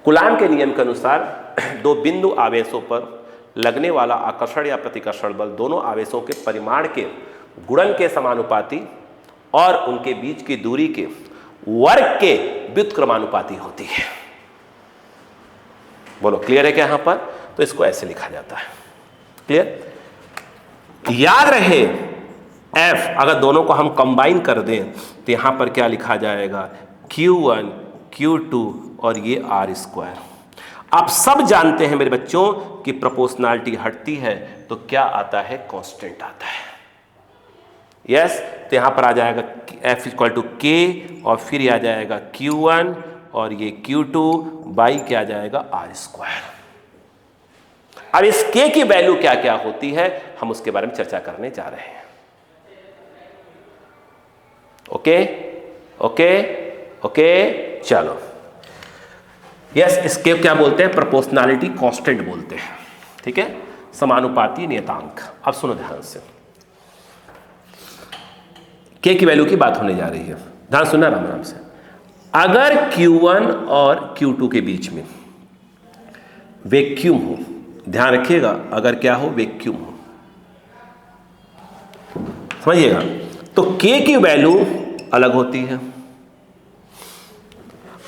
Coulomb के नियम के अनुसार दो बिंदु आवेशों पर लगने वाला आकर्षण या प्रतिकर्षण बल दोनों आवेशों के परिमाण के गुणन के समानुपाती और उनके बीच की दूरी के वर्ग के व्युत्क्रमानुपाती होती है। बोलो क्लियर है क्या यहां पर? तो इसको ऐसे लिखा जाता है। क्लियर? याद रहे F अगर दोनों को हम कंबाइन कर दें तो यहां पर क्या लिखा जाएगा, Q1 Q2 और ये R²। आप सब जानते हैं मेरे बच्चों कि प्रोपोर्शनैलिटी हटती है तो क्या आता है, कांस्टेंट आता है। यस, तो यहां पर आ जाएगा F = K और फिर आ जाएगा Q1 और ये Q2 बाई क्या आ जाएगा, R²। अब इस K की वैल्यू क्या क्या होती है हम उसके बारे में चर्चा करने जा रहे हैं। ओके ओके ओके, चलो। यस, इसके क्या बोलते हैं, प्रोपोर्शनैलिटी कांस्टेंट बोलते हैं। ठीक है, समानुपाती नियतांक। अब सुनो ध्यान से, K की वैल्यू की बात होने जा रही है, ध्यान सुनना राम राम से। अगर Q1 और Q2 के बीच में वैक्यूम हो, ध्यान रखिएगा, अगर क्या हो, वैक्यूम हो, समझिएगा, तो K की वैल्यू अलग होती है।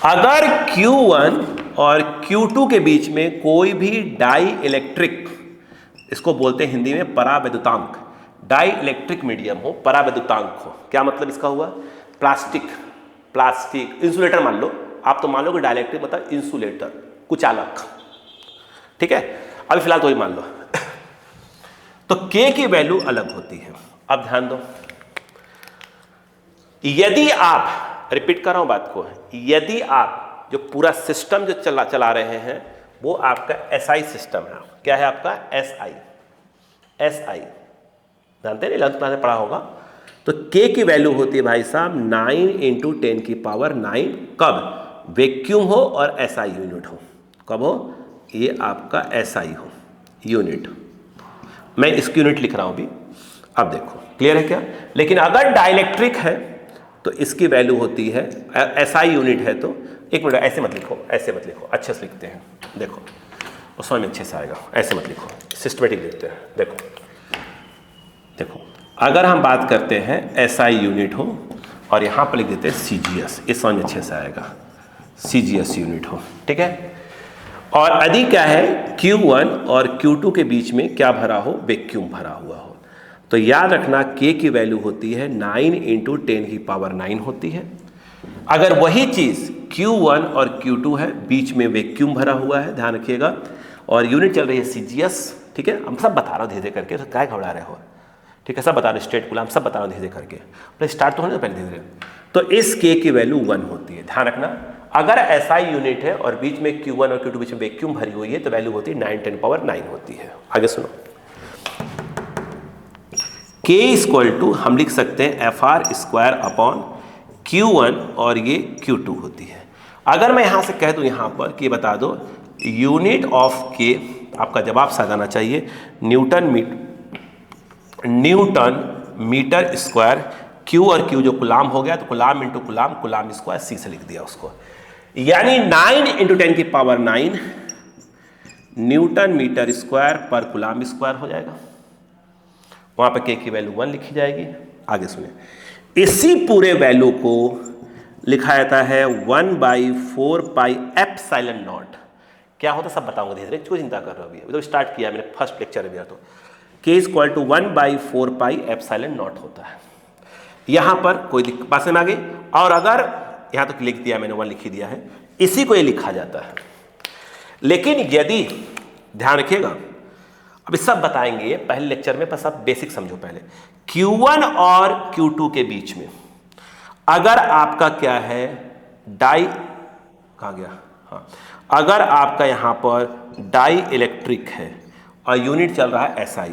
अगर Q1 और Q2 के बीच में कोई भी डाई इलेक्ट्रिक, इसको बोलते हैं हिंदी में परावैद्युतांक, डाई इलेक्ट्रिक मीडियम हो, परावैद्युतांक हो, क्या मतलब इसका हुआ, प्लास्टिक इंसुलेटर मान लो, आप तो मान लो कि डाइलेक्ट्रिक मतलब इंसुलेटर, कुचालक। ठीक है, अभी फिलहाल तो ही मान लो। तो K की वैल्यू अलग होती है। अब ध्यान दो, यदि आप, रिपीट कर रहा हूं बात को, यदि आप जो पूरा सिस्टम जो चला रहे हैं वो आपका SI सिस्टम है। क्या है आपका, SI जानते हैं, 11th क्लास में पढ़ा होगा। तो K की वैल्यू होती है भाई साहब 9 × 10⁹ कब, वैक्यूम हो और SI यूनिट हो। कब हो, ये आपका SI हो यूनिट। मैं इसकी यूनिट लिख रहा हूं अभी, अब देखो क्लियर है क्या। लेकिन अगर डाइलेक्ट्रिक है तो इसकी वैल्यू होती है, एसआई यूनिट है तो, एक मिनट ऐसे मत लिखो, ऐसे मत लिखो, अच्छे से लिखते हैं, देखो उसमें अच्छे से आएगा, ऐसे मत लिखो, सिस्टमेटिक लिखते हैं। देखो देखो अगर हम बात करते हैं एसआई यूनिट हो और यहाँ पर लिख देते हैं सीजीएस, इस समझ अच्छे से आएगा, सीजीएस यूनिट हो, ठीक है। और यदि क्या है Q1 और Q2 के बीच में क्या भरा हो, वैक्यूम भरा हुआ हो, तो याद रखना K की वैल्यू होती है 9 × 10⁹ होती है। अगर वही चीज़ Q1 और Q2 है, बीच में वैक्यूम भरा हुआ है, ध्यान रखिएगा, और यूनिट चल रही है CGS, ठीक है। हम सब बता रहा हूँ धीरे धीरे करके, तो क्या घबरा रहे हो, ठीक है, सब बता रहे, स्टेट कूलम सब बता रहा हूँ धीरे धीरे करके, पहले स्टार्ट तो होने दो पहले धीरे धीरे। तो इस K की वैल्यू 1 होती है, ध्यान रखना। अगर SI यूनिट है और बीच में Q1 और Q2 बीच में वैक्यूम भरी हुई है, तो वैल्यू होती है 9 × 10⁹ होती है। आगे सुनो, K = हम लिख सकते हैं FR² Q1 और ये Q2 होती है। अगर मैं यहां से कह दूं यहाँ पर कि बता दो यूनिट ऑफ K, आपका जवाब साथ आना चाहिए न्यूटन मीटर स्क्वायर, Q और Q जो कुलाम हो गया तो कुलाम इंटू कुलाम, कुलाम स्क्वायर C से लिख दिया उसको, यानी 9 × 10⁹ न्यूटन मीटर स्क्वायर पर कुलाम स्क्वायर हो जाएगा। वहां पर K की वैल्यू 1 लिखी जाएगी। आगे सुनिए, इसी पूरे वैल्यू को लिखा जाता है 1/4πε0। क्या होता है सब बताऊंगा धीरे धीरे, क्यों चिंता कर रहे हो, अभी तो स्टार्ट किया मैंने, फर्स्ट लेक्चर में। तो K = 1/4πε0 होता है। यहां पर कोई बात समझ में आ गई। और अगर यहां तो लिख दिया मैंने, 1 लिख दिया है, इसी को ये लिखा जाता है। लेकिन यदि ध्यान रखिएगा, अभी सब बताएंगे पहले लेक्चर में, बस आप बेसिक समझो पहले। Q1 और Q2 के बीच में अगर आपका क्या है कहाँ गया, हाँ, अगर आपका यहां पर डाई इलेक्ट्रिक है और यूनिट चल रहा है SI,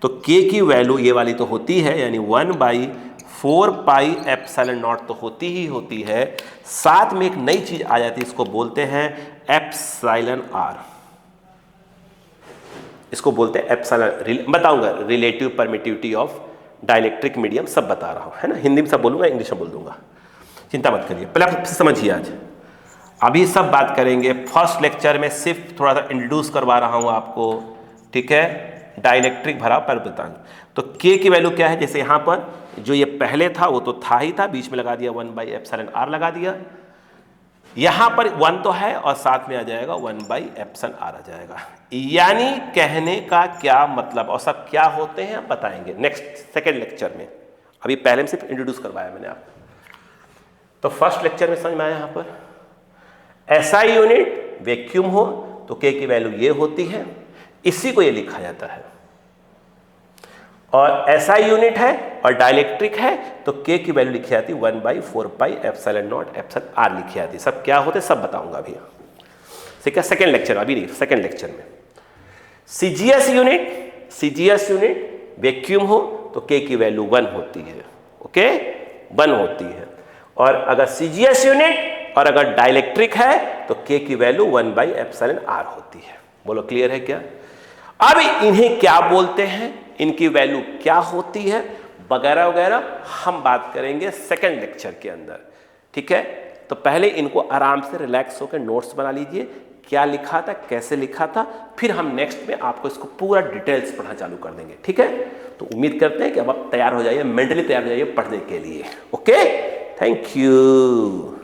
तो K की वैल्यू ये वाली तो होती है, यानी 1/4πε0 तो होती ही होती है। साथ में एक नई चीज आ जाती है, इसको बोलते हैं εr, इसको बोलते हैं एप्सिलॉन, बताऊंगा relative permittivity of dielectric medium, सब बता रहा हूं, है ना, हिंदी में सब बोलूंगा, इंग्लिश में बोल दूंगा, चिंता मत करिए। पहले आप समझिए, आज अभी सब बात करेंगे। फर्स्ट लेक्चर में सिर्फ थोड़ा सा इंट्रोड्यूस करवा रहा हूं आपको, ठीक है, डाइलेक्ट्रिक भरा पर बताएंगे। तो K की वैल्यू क्या है, जैसे यहां पर जो ये पहले था वो तो था ही था, बीच में लगा दिया 1/εr लगा दिया, यहां पर 1 तो है और साथ में आ जाएगा 1/εr आ जाएगा। यानी कहने का क्या मतलब और सब क्या होते हैं आप बताएंगे नेक्स्ट सेकेंड लेक्चर में, अभी पहले में सिर्फ इंट्रोड्यूस करवाया मैंने आपको। तो फर्स्ट लेक्चर में समझ में आया, यहां पर SI यूनिट वैक्यूम हो तो K की वैल्यू ये होती है, इसी को ये लिखा जाता है। और SI यूनिट है और डाइलेक्ट्रिक है तो K की वैल्यू लिखी जाती है 1/4πε0 लिखी जाती है। सब क्या होते सब बताऊंगा अभी, ठीक है, सेकेंड लेक्चर, अभी नहीं, सेकेंड लेक्चर में। CGS यूनिट वैक्यूम हो तो K की वैल्यू 1 होती है, ओके, 1 होती है। और अगर CGS यूनिट और अगर डाइलेक्ट्रिक है तो K की वैल्यू 1/εr होती है। बोलो क्लियर है क्या? अब इन्हें क्या बोलते हैं, इनकी वैल्यू क्या होती है, वगैरह वगैरह हम बात करेंगे सेकेंड लेक्चर के अंदर, ठीक है। तो पहले इनको आराम से रिलैक्स होकर नोट्स बना लीजिए, क्या लिखा था, कैसे लिखा था, फिर हम नेक्स्ट में आपको इसको पूरा डिटेल्स पढ़ना चालू कर देंगे, ठीक है। तो उम्मीद करते हैं कि अब आप तैयार हो जाइए, मेंटली तैयार हो जाइए पढ़ने के लिए, ओके, थैंक यू।